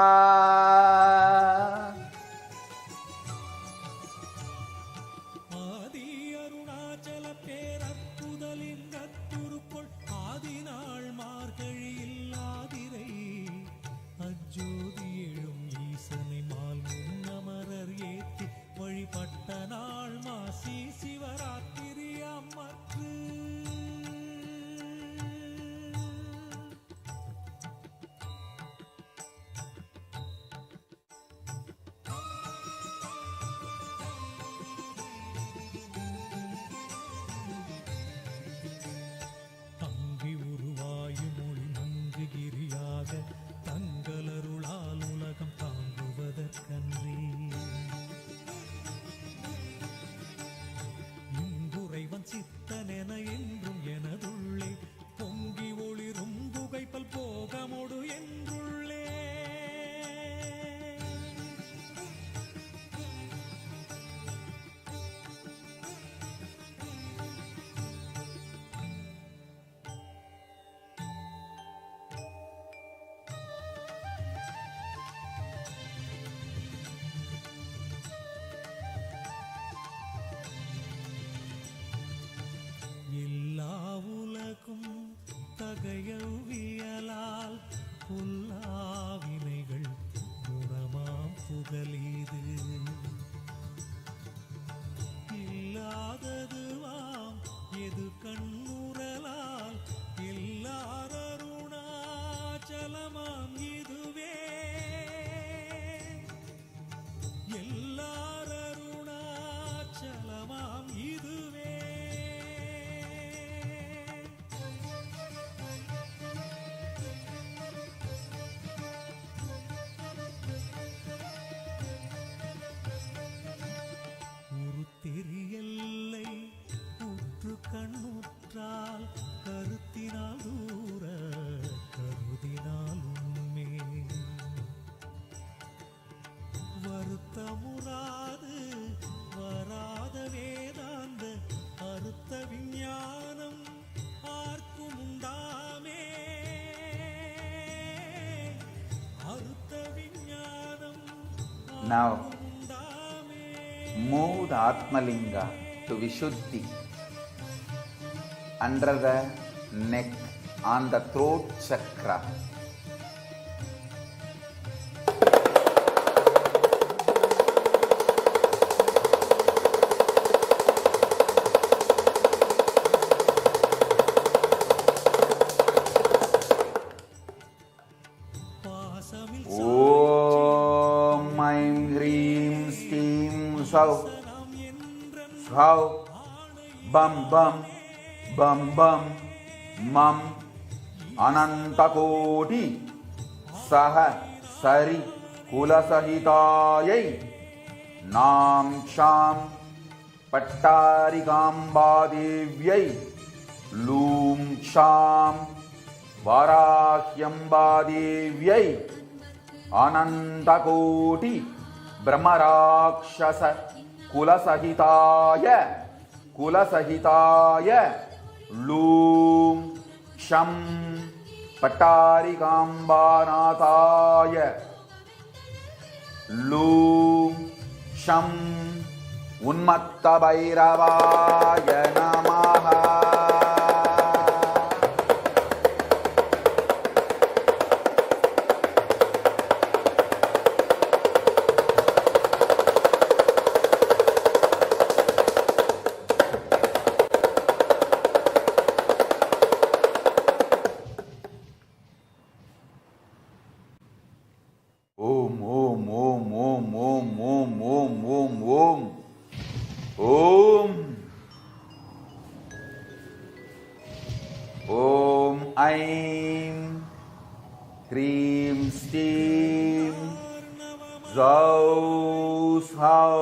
தகையவியலால் புல்லாவினைகள் குணமாம் புகலீது இல்லாததுவாம் எது கண்ணுறலால் எல்லாரருணாச்சலமாம் இதுவே எல்லாரருணாச்சலமாம் இதுவே. தெரியல்லை உற்று கண்ணுற்றால் கருத்தினால் தூர கருதினால் உண்மை வருத்தமுறாது வராத வேதாந்த அறுத்த விஞ்ஞானம் ஆர்க்கும் உண்டாமே அறுத்த விஞ்ஞானம். Now move the Atmalinga to Vishuddhi under the neck on the throat chakra. Om Aim Hrim சௌ ஸ்ஹௌ பம் பம் பம் பம் மம் அனந்தகோடி சஹ சரி குலசகிதாயை நாம் க்ஷாம் பட்டாரிகாம்பாதேவ்யை லூம் க்ஷாம் வாராஹ்யம்பாதேவ்யை அனந்தகோடி பிரம்மராக்ஷச குலசகிதாய லூம் க்ஷம் பட்டாரிகாம்பாநாதாய லூம் க்ஷம் உன்மத்த பைரவாய நமஹ. ஓம் ஓம் ஓம் ஓம் ஓம் ஓம் ஓம் ஓம் ஓம் ஓம் ஓம் ஐம் க்ரீம் ஸ்டீம் ஜௌ ஸ்ஹௌ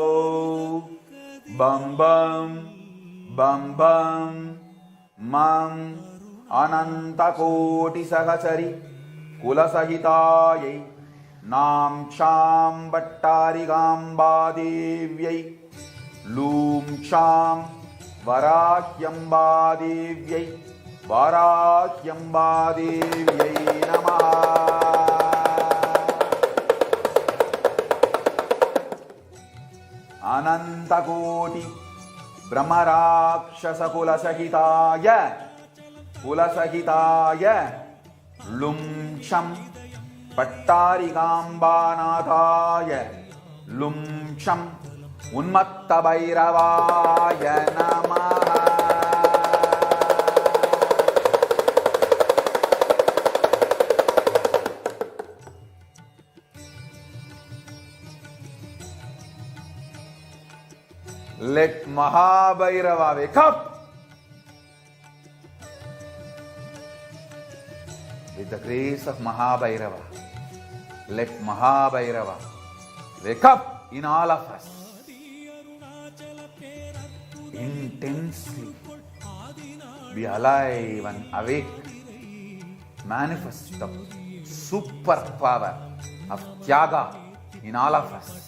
பம் பம் பம் பம் மம் அனந்தகோடி சகசரி குலசகிதாயை நாம் க்ஷாம் பட்டாரிகாம்பாதேவ்யை லூம் க்ஷாம் வராஹ்யம்பாதேவ்யை வாராஹ்யம்பாதேவ்யை நமஹ. அனந்தகோடி பிரம்மராக்ஷச குலசகிதாய லும் க்ஷம் பட்டாரிகாம்பாநாதாய லும் க்ஷம் உன்மத்த பைரவாய நமஹ. Let Mahabhairava wake up. With the grace of Mahabhairava, let Mahabhairava wake up in all of us. Intensely be alive and awake. Manifest the super power of Tyaga in all of us.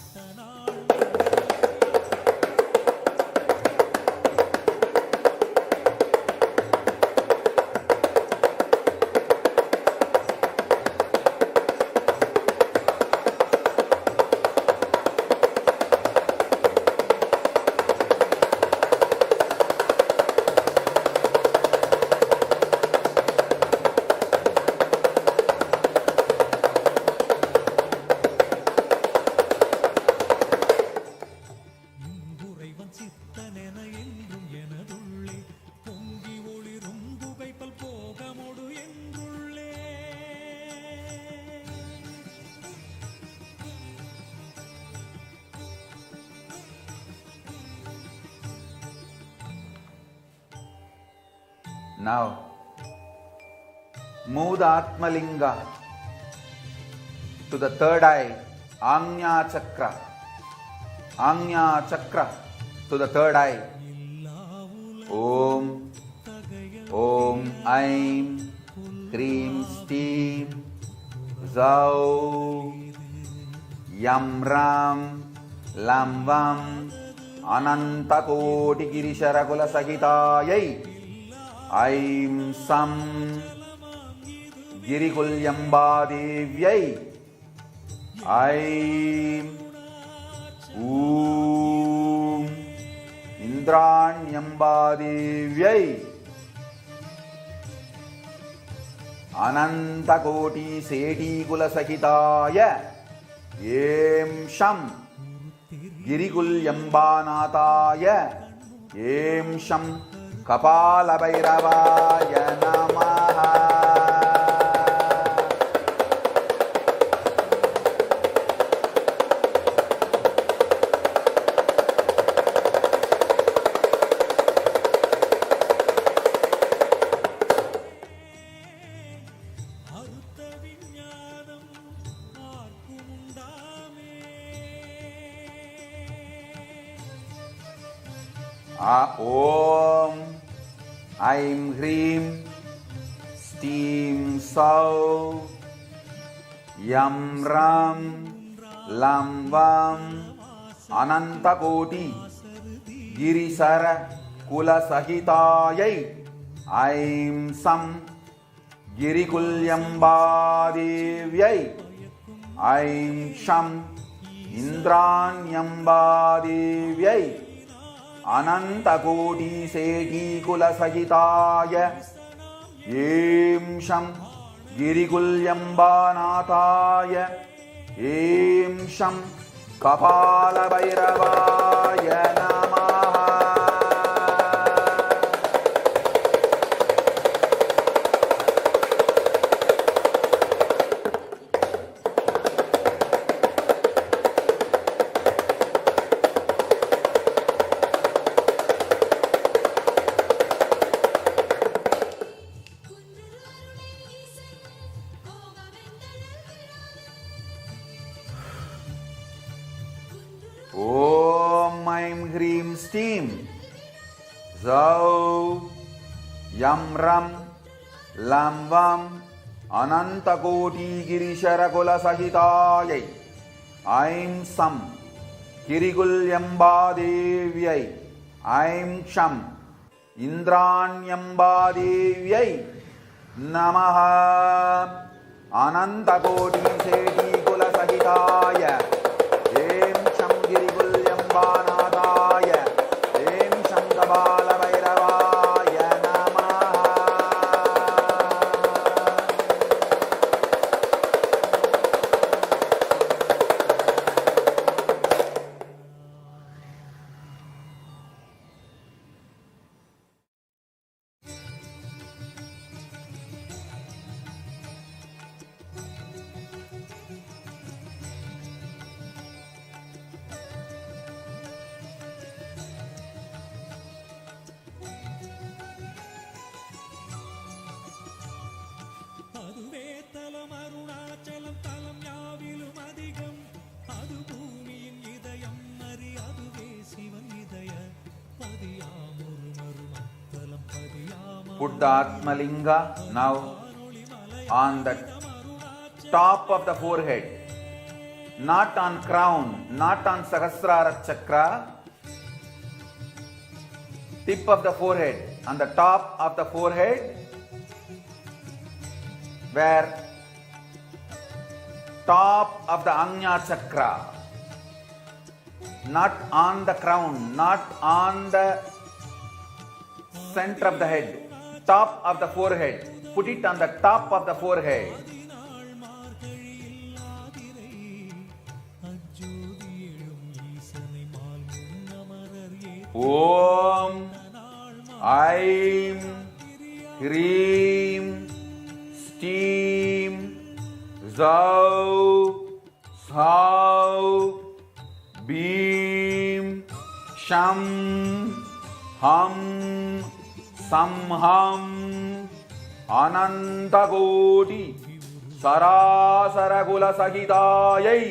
Now, move the Atmalinga to the third eye, Agnya Chakra. Agnya Chakra to the third eye. Om, Om, Aim, Krim, Steam, Zau, Yam, Ram, Lam, Vam, Anantakoti Girisharakula Sakitayai. ஐம் சம் கிரிகுல்யம்பாதேவ்யை ஐம் ஊம் இந்திராண்யம்பாதேவ்யை அனந்தகோட்டி சேடீகுலசகிதாய ஏம் ஷம் கிரிகுல்யம்பாநாதாய ஏம் ஷம் கபாலபைரவாய நமஹ. Om Aim Hrim Steam Sau Yam Ram Lam Vam Anantakoti Girisara Kula Sahitayai Aim Sam Girikulyambadevyai Aim Sham Indranyambadevyai Anantakoti Seki Kula Sahitaya Aim Sham Girikulyambanataya Aim Sham Kalabhairavaya Namaha. Om Aim Hrim Steam Zau Yam Ram Lam Vam Anantakoti Girisharakola Sahitayai Aim Sam Girikulyambadevyai Aim Sham Indranyambadevyai Namaha. Anantakoti Seki Kula Sahitaya Aim Sham Girikulyambanataya Aim Sham Kalabhairavaya Namaha. அதுவே தலம் அருணாச்சலம் தலம் யாவிலும் அதிகம் அது பூமியின் இதயம் அறி அதுவே சிவன் இதய பதியாமொரு மருமத்தலம் பதியாம. Put the Atmalinga now on the top of the forehead, not on crown, not on Sahasrara chakra, tip of the forehead, on the top of the forehead, where top of the Anya chakra, not on the crown, not on the center of the head, top of the forehead. Put it on the top of the forehead. Om Aim Hrim Steam Zau Sau Beam Sham Ham Samham Anantakoti Sarasaragula Sahitayai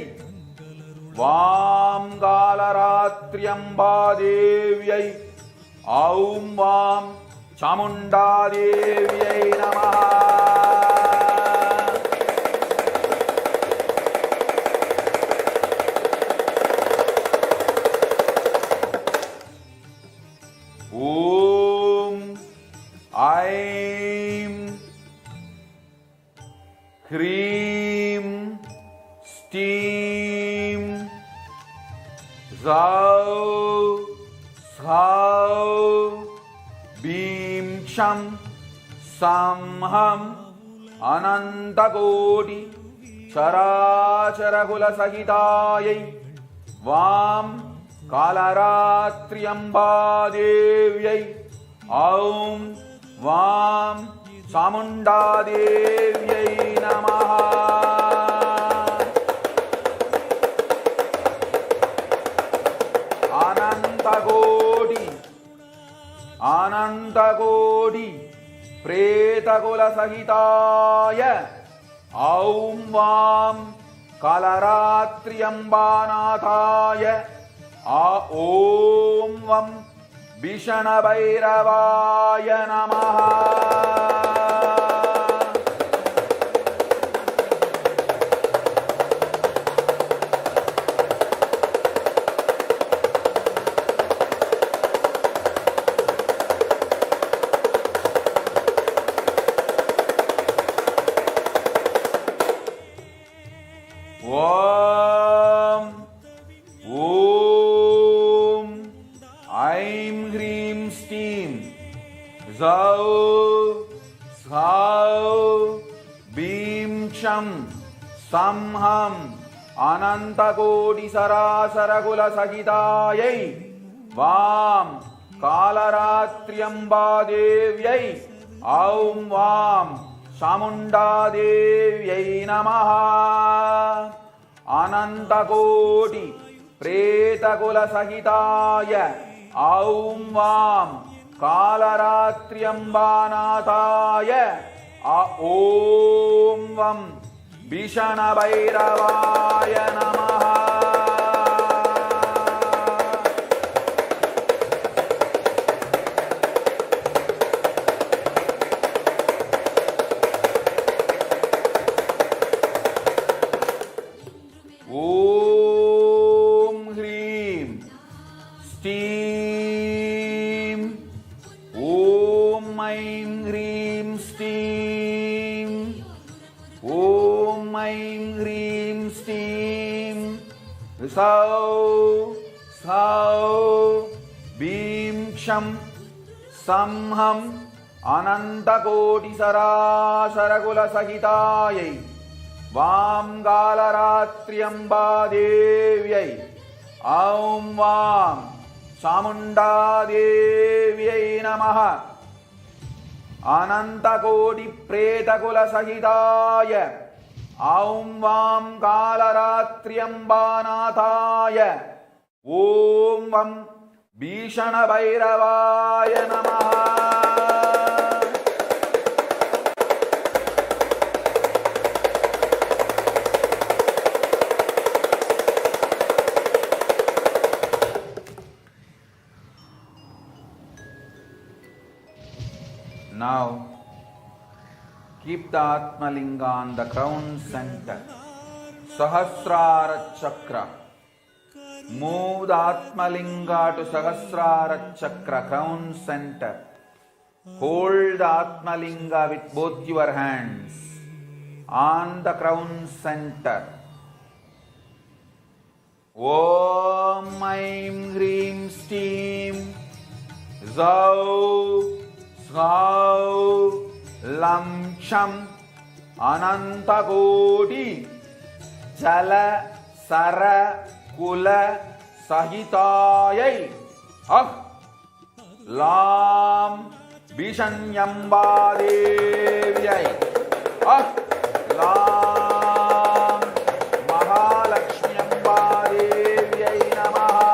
Vam Kalaratriyambadevyai Aum Vam Chamundadevyai Namaha. Om Aim Hrim Steam Zau Sau Beam Sham Samham Anantakoti Charachara Sahitayai Vam Kalaratriyambadevyai Aum Vam Chamundadevyai Namaha. Anantakoti Pretakula Sahitaya Aum Vam Kalaratriyambanataya Om Vam भीषणभैरवाय नमः। संहम अनंतकोटि सरासरकुल सहितायै वाम कालरात्र्यंबा देव्यै औं वाम चामुंडा देव्यै नमः। अनंतकोटि प्रेतकुल सहिताय औं वाम कालरात्र्यंबानाथाय ॐ वं भीषणभैरवाय नमः। ॐ ह्रीं स्टीं ॐ ऐं ह्रीं स्टीं ॐ ऐं ह्रीं स्टीं सौः सौः बीं क्षं संहं अनन्तकोटिसरासरकुलसहितायै वां कालरात्र्यंबा देव्यै औं वां चामुंडा देव्यै नमः। अनंतकोटि प्रेतकुलसहिताय औं वां कालरात्र्यंबानाथाय ॐ वं भीषणभैरवाय नमः। Now, keep the Atmalinga on the crown center, Sahasrara Chakra. Move the Atmalinga to Sahasrara Chakra, crown center. Hold the Atmalinga with both your hands on the crown center. Om Aim Hrim Steam Zau Svau Lam Cham Anantakoti Jala Sara Kula Sahitayai Lam Bishanyamba Devyai Lam Mahalakshmiyamba Devyai Namaha.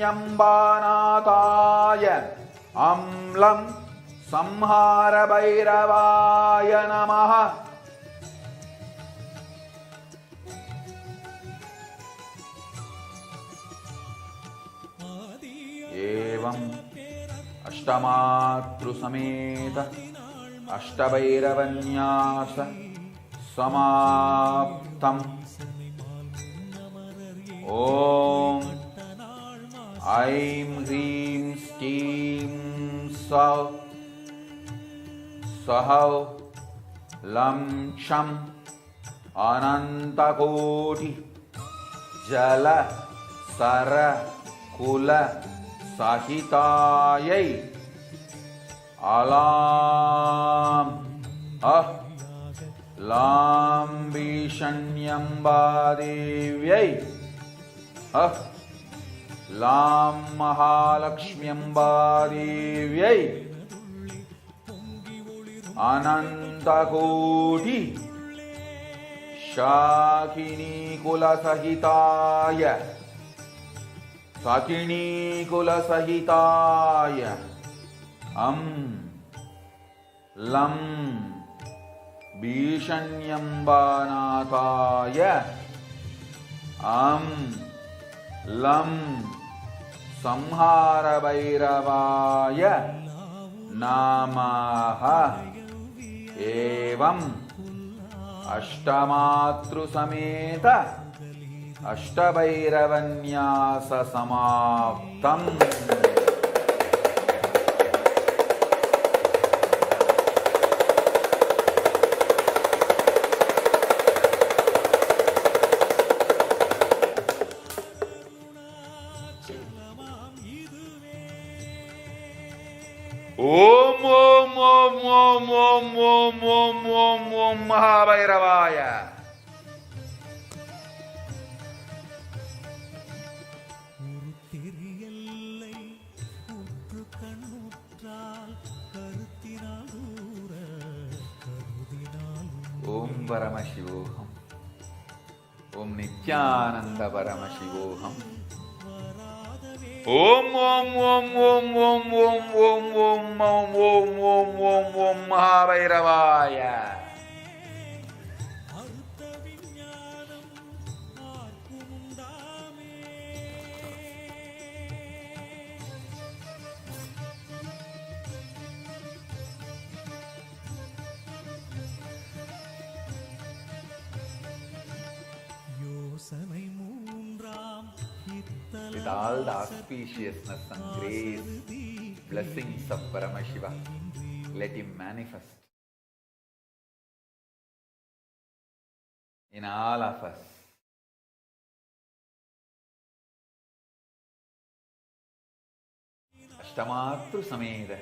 Ambanathaya Amlam Samhara Bhairavaya Namaha. Evam Ashtamatru Sameta Ashtabhairavanyasa Samaptam. Om Aim Hrim Steam Sau Sahau Lam Cham Anantakoti Jala Sara Kula Sahitayai Alam Lam Bishanyamba Devyai Lam Mahalakshmiyamba Devyai Anantakoti Shakini Kula Sahitaya Sakini Kula Sahitaya லம் பீஷண்யம்பாநாதாய அம் லம் संहारभैरवाय नमः एवं अष्टमातृसमेत अष्टभैरवन्यास समाप्तम्. ओम ओम ओम ओम ओम ओम ओम ओम ओम महाभैरवाय. ओम परमशिवोहम. ओम Nityanand परमशिवोहम. Om Om Om Om Om Om Om Om Om Om Om Om Om महाभैरवाय. With all the auspiciousness and grace, blessings of Paramashiva, let him manifest in all of us. Ashtamatru sameda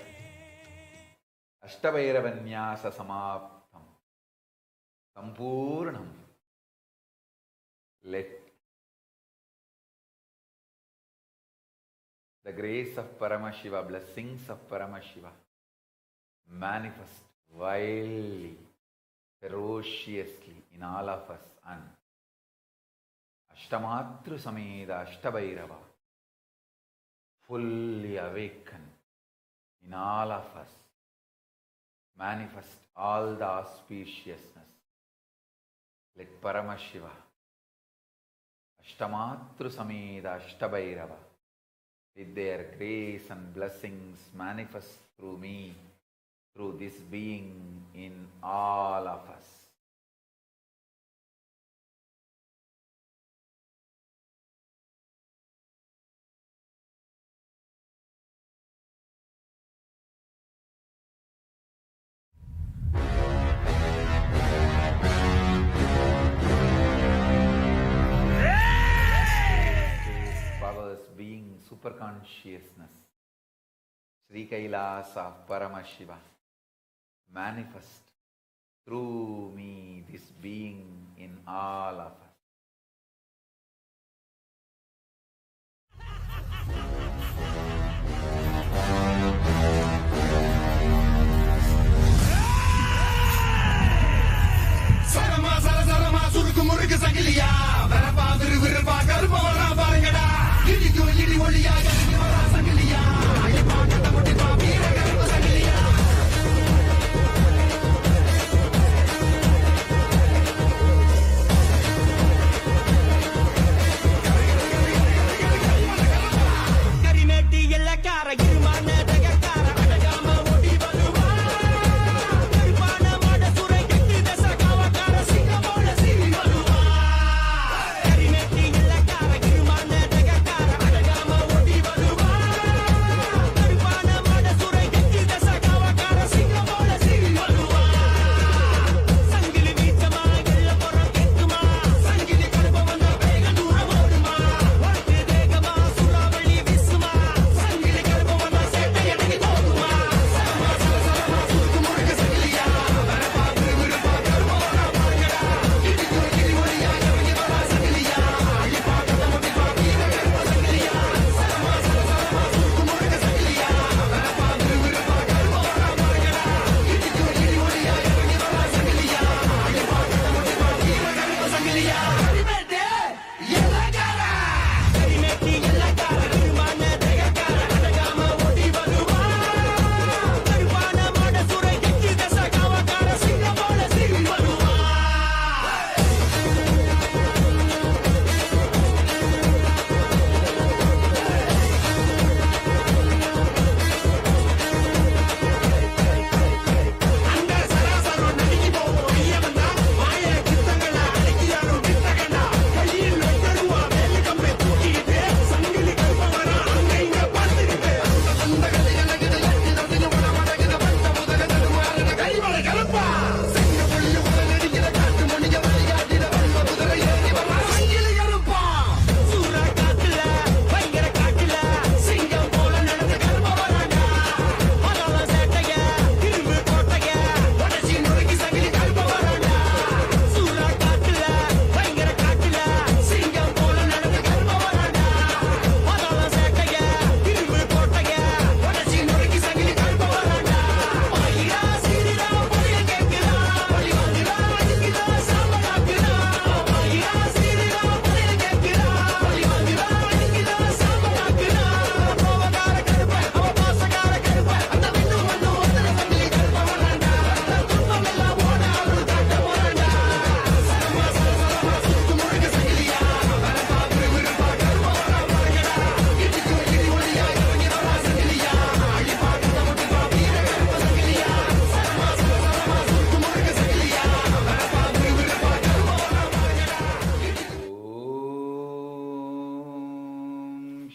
Ashtabhairavanyasa samaptam Sampurnam. Let the grace of Paramashiva, blessings of Paramashiva manifest wildly, ferociously in all of us, and Ashtamatru Sameda Ashtabhairava fully awaken in all of us, manifest all the auspiciousness. Let Paramashiva Ashtamatru Sameda Ashtabhairava with their grace and blessings manifest through me, through this being in all of us. Being super consciousness, Sri Kailasa Paramashiva, manifest through me, this being in all of us. Sarama sara sarama surku murku sagiliya varapa virvirpa karpora barangada idiku idi oliya gadi vara sagiliya ayappa katamutti paapira karpa sagiliya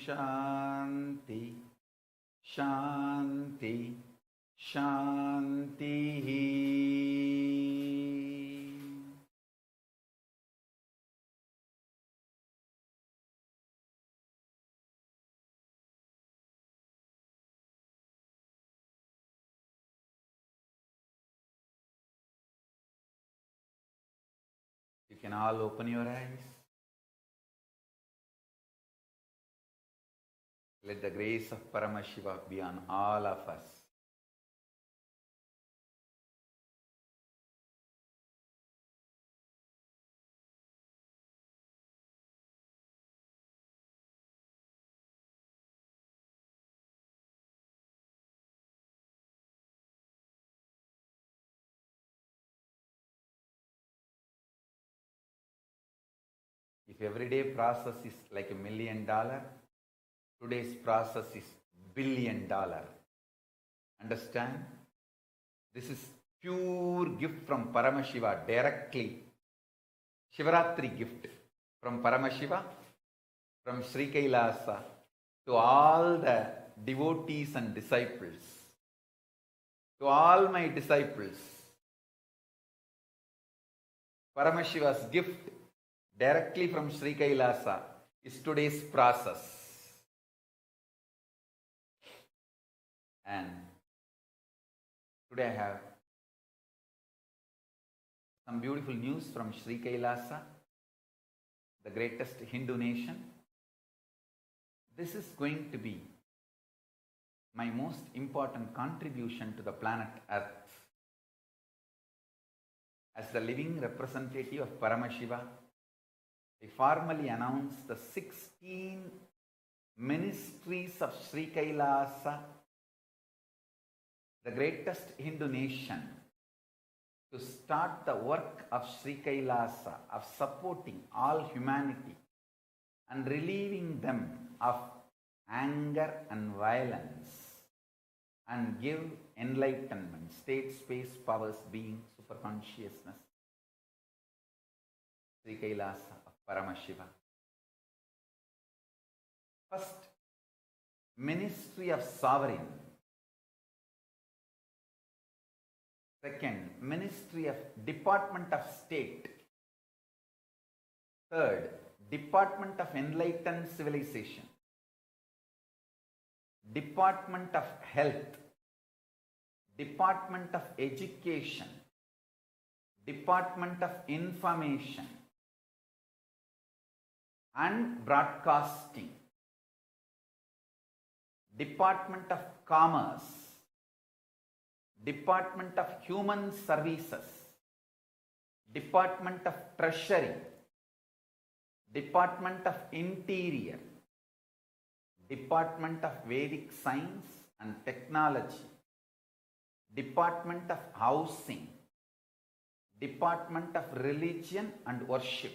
Shanti. Shanti. Shanti. You can all open your eyes. Let the grace of Paramashiva be on all of us. If everyday process is like $1 million, today's process is $1 billion. Understand? This is pure gift from Paramashiva directly. Shivaratri gift from Paramashiva, from Sri Kailasa to all the devotees and disciples. To all my disciples, Paramashiva's gift directly from Sri Kailasa is today's process. And today I have some beautiful news from Sri Kailasa, the greatest Hindu nation. This is going to be my most important contribution to the planet Earth. As the living representative of Paramashiva, I formally announce the 16 ministries of Sri Kailasa, the greatest Hindu nation, to start the work of Sri Kailasa of supporting all humanity and relieving them of anger and violence and give enlightenment, state, space, powers, being, superconsciousness. Sri Kailasa of Paramashiva. First, Ministry of Sovereign. Second, Ministry of Department of State. Third, Department of Enlightened Civilization. Department of Health. Department of Education. Department of Information and Broadcasting. Department of Commerce. Department of Human Services, Department of Treasury, Department of Interior, Department of Vedic Science and Technology, Department of Housing, Department of Religion and Worship,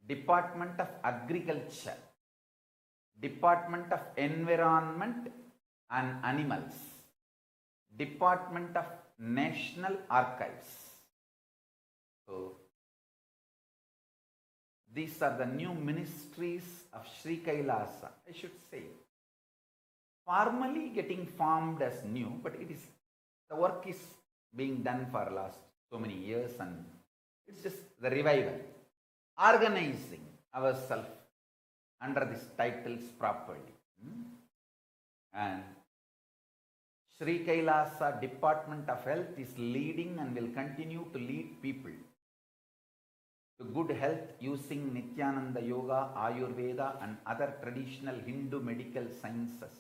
Department of Agriculture, Department of Environment and Animals, Department of National Archives. So, these are the new ministries of Sri Kailasa, I should say. Formally getting formed as new, but the work is being done for last so many years, and it's just the revival. Organizing ourselves under these titles properly. And Sri Kailasa Department of Health is leading and will continue to lead people to good health using Nityananda Yoga, Ayurveda and other traditional Hindu medical sciences,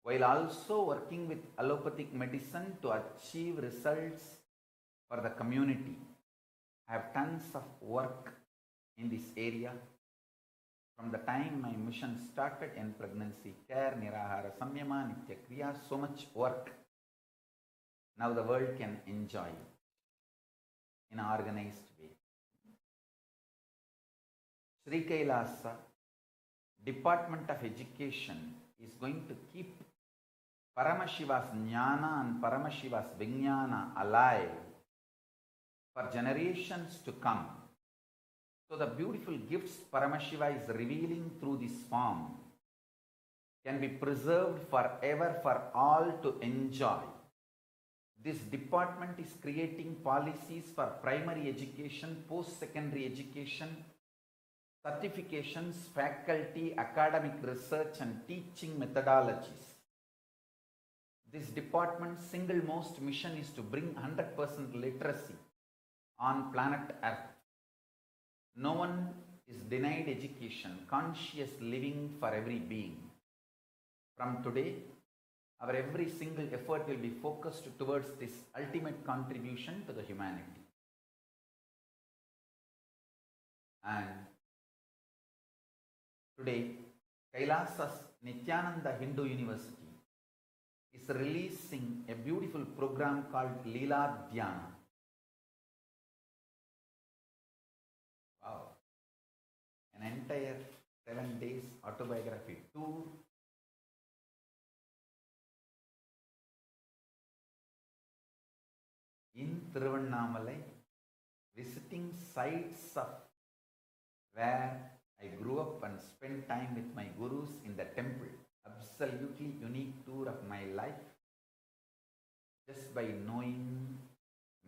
while also working with allopathic medicine to achieve results for the community. I have tons of work in this area. From the time my mission started in pregnancy care, Nirahara, Samyama, Nitya Kriya, so much work. Now the world can enjoy in an organized way. Sri Kailasa Department of Education is going to keep Paramashiva's Jnana and Paramashiva's Vijnana alive for generations to come. So the beautiful gifts Paramashiva is revealing through this form can be preserved forever for all to enjoy. This department is creating policies for primary education, post-secondary education, certifications, faculty, academic research and teaching methodologies. This department's single most mission is to bring 100% literacy on planet Earth. No one is denied education, conscious living for every being. From today, our every single effort will be focused towards this ultimate contribution to the humanity. And today, Kailasa's Nityananda Hindu University is releasing a beautiful program called Leela Dhyana. Wow. An entire 7 days autobiography tour in Thiruvannamalai, visiting sites of where I grew up and spent time with my gurus in the temple. Absolutely unique tour of my life. Just by knowing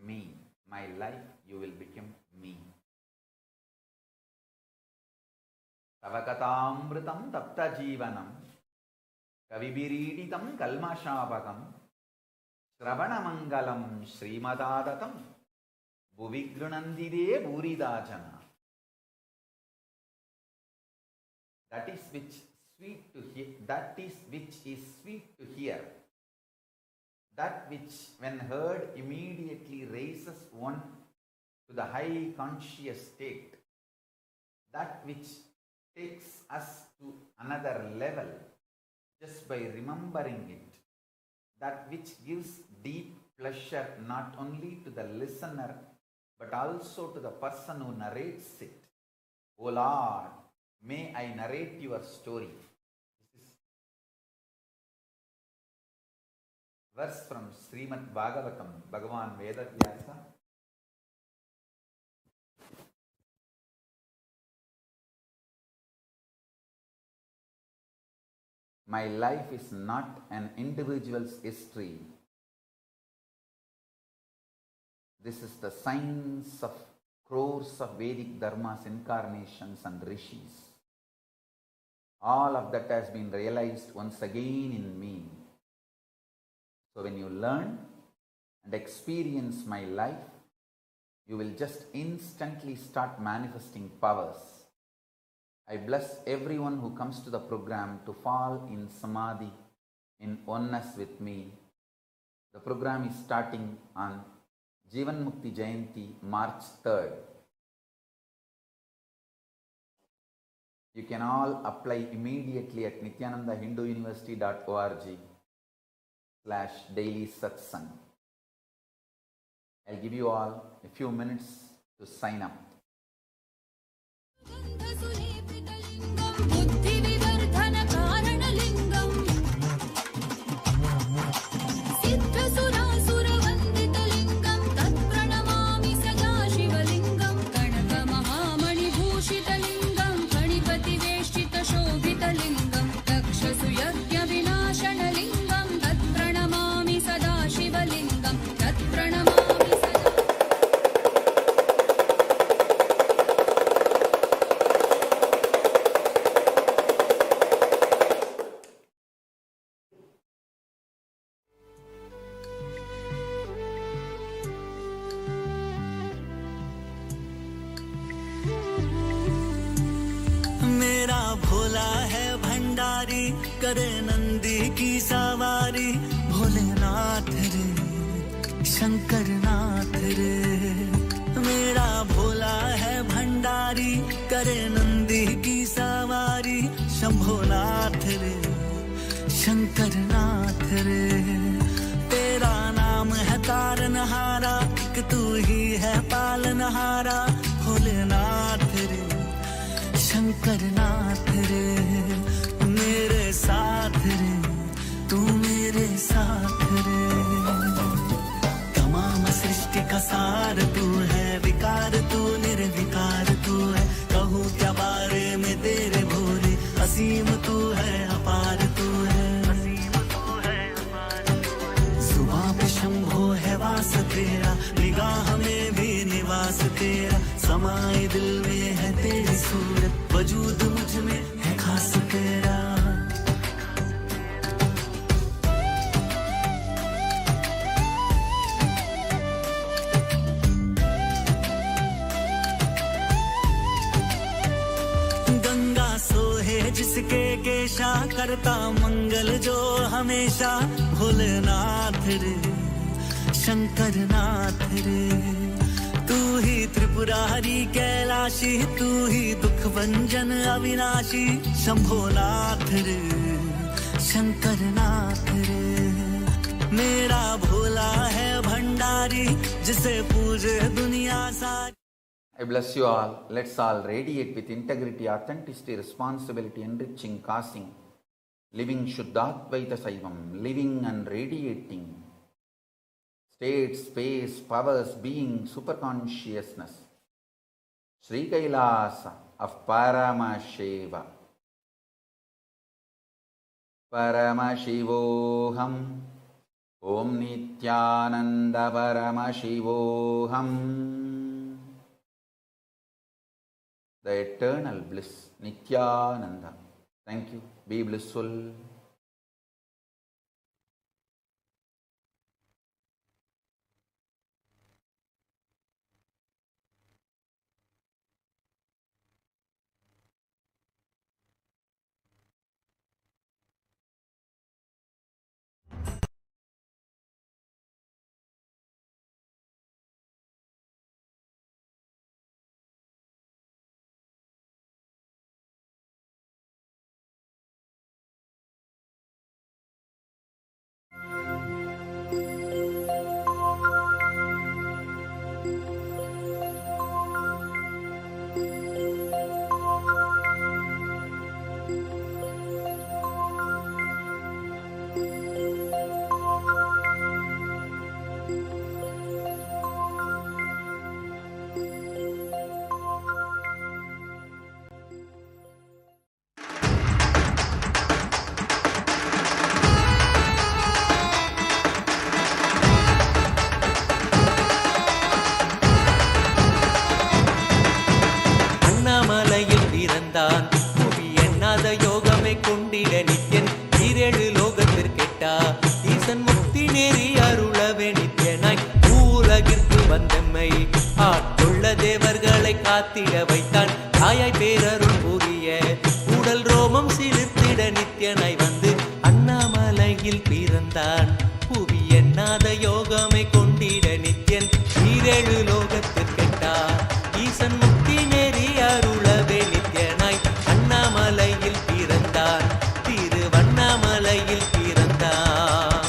me, my life, you will become me. Tavakatamritam tapta jivanam kavibiriditam kalmashabhagam Sravanamangalam Srimadadatam Bhuvigrunandide Buridajana. That is which sweet to hear. That is which is sweet to hear. That which, when heard, immediately raises one to the high conscious state. That which takes us to another level just by remembering it. That which gives deep pleasure not only to the listener but also to the person who narrates it. O Lord, may I narrate your story. This is verse from Srimad Bhagavatam, Bhagavan Vedavyasa. My life is not an individual's history. This is the science of crores of Vedic dharmas, incarnations and rishis. All of that has been realized once again in me. So when you learn and experience my life, you will just instantly start manifesting powers. I bless everyone who comes to the program to fall in samadhi, in oneness with me. The program is starting on Jivan Mukti Jayanti, March 3rd. You can all apply immediately at nityanandahinduuniversity.org/daily satsang. I'll give you all a few minutes to sign up. करे नंदी की सवारी भोलेनाथ रे शंकर नाथ रे मेरा भोला है भंडारी करे नंदी की सवारी शंभोनाथ रे शंकर नाथ रे तेरा नाम है तारनहारा कि तू ही है पालनहारा भोलेनाथ रे शंकर नाथ रे मेरे साथ रे तू मेरे साथ रे तमाम सृष्टि का सार तू है विकार तू निर्विकार तू है समाए दिल में है तेरी सूरत, वजूद मुझ में है खास तेरा। गंगा सोहे जिसके केशा, करता मंगल जो हमेशा, भोलेनाथ रे शंकर नाथ रे। तू ही त्रिपुरारी कैलाशी, तू ही दुख भंजन अविनाशी, शंभोनाथ रे शंकर नाथ रे। मेरा भोला है भंडारी, जिसे पूजे दुनिया सारी। I bless you all. Let's all radiate with integrity, authenticity, responsibility, enriching, causing, living Shuddhadvaita Saivam, living and radiating state, space, powers, being, superconsciousness, Sri Kailasa of Paramashiva. Paramashivoham, Om Nityananda Paramashivoham. The eternal bliss, Nityananda. Thank you. Be blissful. புவி எண்ணாத யோகமை கொண்டிட நித்யன் ஈரேழு லோகத்திற்கெட்டா ஈசன் முக்தி நேரி அருளவே நித்யனாய் பூலகிற்கு வந்தம்மை ஆட்கொள்ள தேவர்களை காத்திட வைத்தான் தாயாய் பேரருள் புரிய உடல் ரோமம் சிலிர்த்திட நித்யனாய் வந்து அண்ணாமலையில் பிறந்தான் புவி எண்ணாத யோகமை கொண்டிட நித்யன் ஈரேழு லோகத்திற்கெட்டா ஈசன் முக்தி நேரி அருளவே நித்யனாய் அண்ணாமலையில் பிறந்தான் திருவண்ணாமலையில் பிறந்தான்.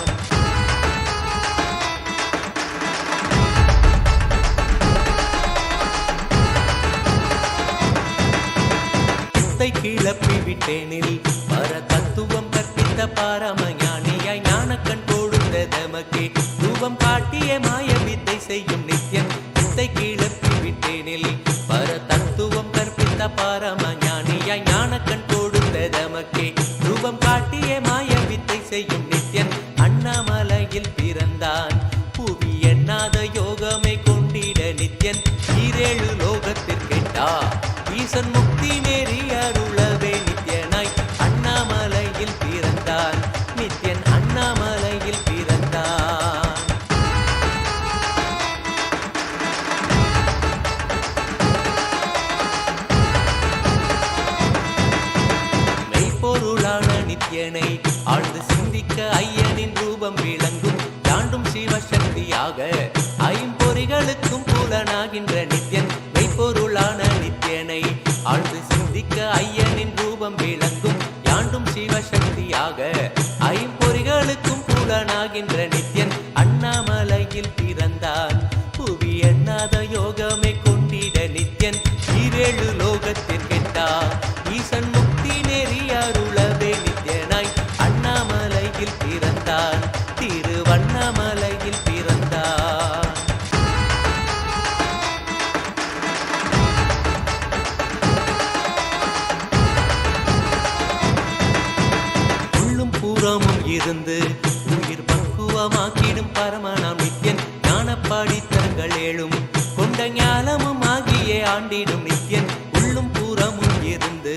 சித்தை கிளப்பி விட்டேனில் பர தத்துவம் கற்பித்த பாரமஞானியாய் ஞானக்கண் கொடுத்த தமக்கே ரூபம் காட்டிய மாய வித்தை செய்யும் நித்யன் சித்தை கிளப்பி விட்டேனில் பர தத்துவம் கற்பித்த பாரமஞானியாய் ஞானக்கண் கொடுத்த தமக்கே ரூபம் காட்டிய மாய வித்தை செய்யும் நித்யன் அண்ணாமலையில் பிறந்தான் புவி எண்ணாத யோகமை கொண்டிட நித்யன் ஈரேழு லோகத்திற்கெட்டா ஈசன் முக்தி நேரி அருளவே நித்யனாய் அண்ணாமலையில் பிறந்தான் நித்யன் அண்ணாமலையில் பிறந்தான். மெய்ப்பொருளான நித்யனை ஆழ்ந்து சிந்திக்க ஐயனின் ரூபம் விளங்கும் தாண்டும் சிவசக்தியாக ஐம்பொறிகளுக்கும் புலனாகின்ற நித்யன் மெய்ப்பொருளான நித்யனை ஆழ்ந்து சிந்திக்க ஐயனின் ரூபம் விளங்கும் யாண்டும் சிவசக்தியாக ஐம்பொறிகளுக்கும் புலனாகின்ற நித்யன் அண்ணாமலையில் பிறந்தான் புவி எண்ணாத யோகமை கொண்டிட நித்யன் ஈரேழு லோகத்திற்கெட்டா ஈசன் முக்தி நெறி அருளவே நித்யனாய் அண்ணாமலையில் பிறந்தான் திருவண்ணாமலையில் பிறந்தான். உள்ளும் பூரமும் இருந்து உயிர் பக்குவமாக்கிடும் பரமனாம் நித்யன் ஞானப்பாடித்தங்கள் ஏழும் கொண்ட ஞானமும் ஆகிய ஆண்டிடும் நித்யன் உள்ளும் பூரமும் இருந்து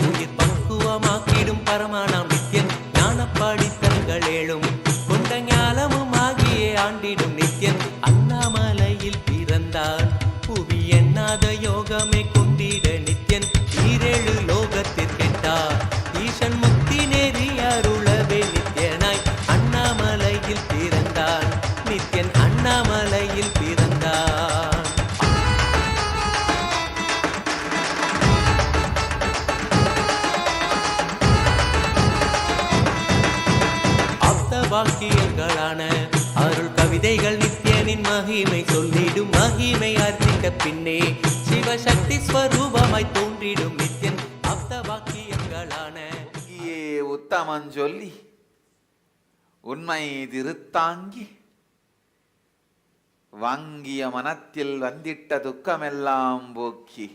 உயிர் பக்குவமாக்கிடும் பரமானாம் நித்யன் ஞானப்பாடித்தங்கள் ஏழும் கொண்ட ஞானமும் ஆகியே ஆண்டிடும் நித்யன் அண்ணாமலையில் பிறந்தான் புவி எண்ணாத யோகமே கொண்டிட நித்யன் ஈரேழு லோகத்திற்கெட்டார் ஈசன் முக்தி நெறி அருளவே நித்யனாய் அண்ணாமலையில் பிறந்தான் நித்யன் அண்ணாமலையில் பிறந்தான் வாக்கியங்களான அருள் கவிதைகள் நித்யனின் மகிமை சொல்லிடும் மகிமை அர்த்திக்க பின்னே சிவசக்தி ஸ்வரூபமாய் தோன்றிடும் நித்யன் அப்த வாக்கியங்களான உத்தமன் சொல்லி உண்மை திருத்தாங்கி வாங்கிய மனத்தில் வந்திட்ட துக்கமெல்லாம் போக்கி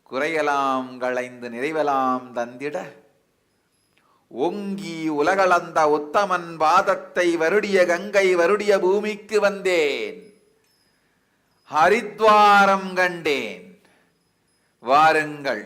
குறையலாம் களைந்து நிறைவலாம் தந்திட ஓங்கி உலகளந்த உத்தமன் பாதத்தை வருடிய கங்கை வருடிய பூமிக்கு வந்தேன் ஹரித்வாரம் கண்டேன் வாருங்கள்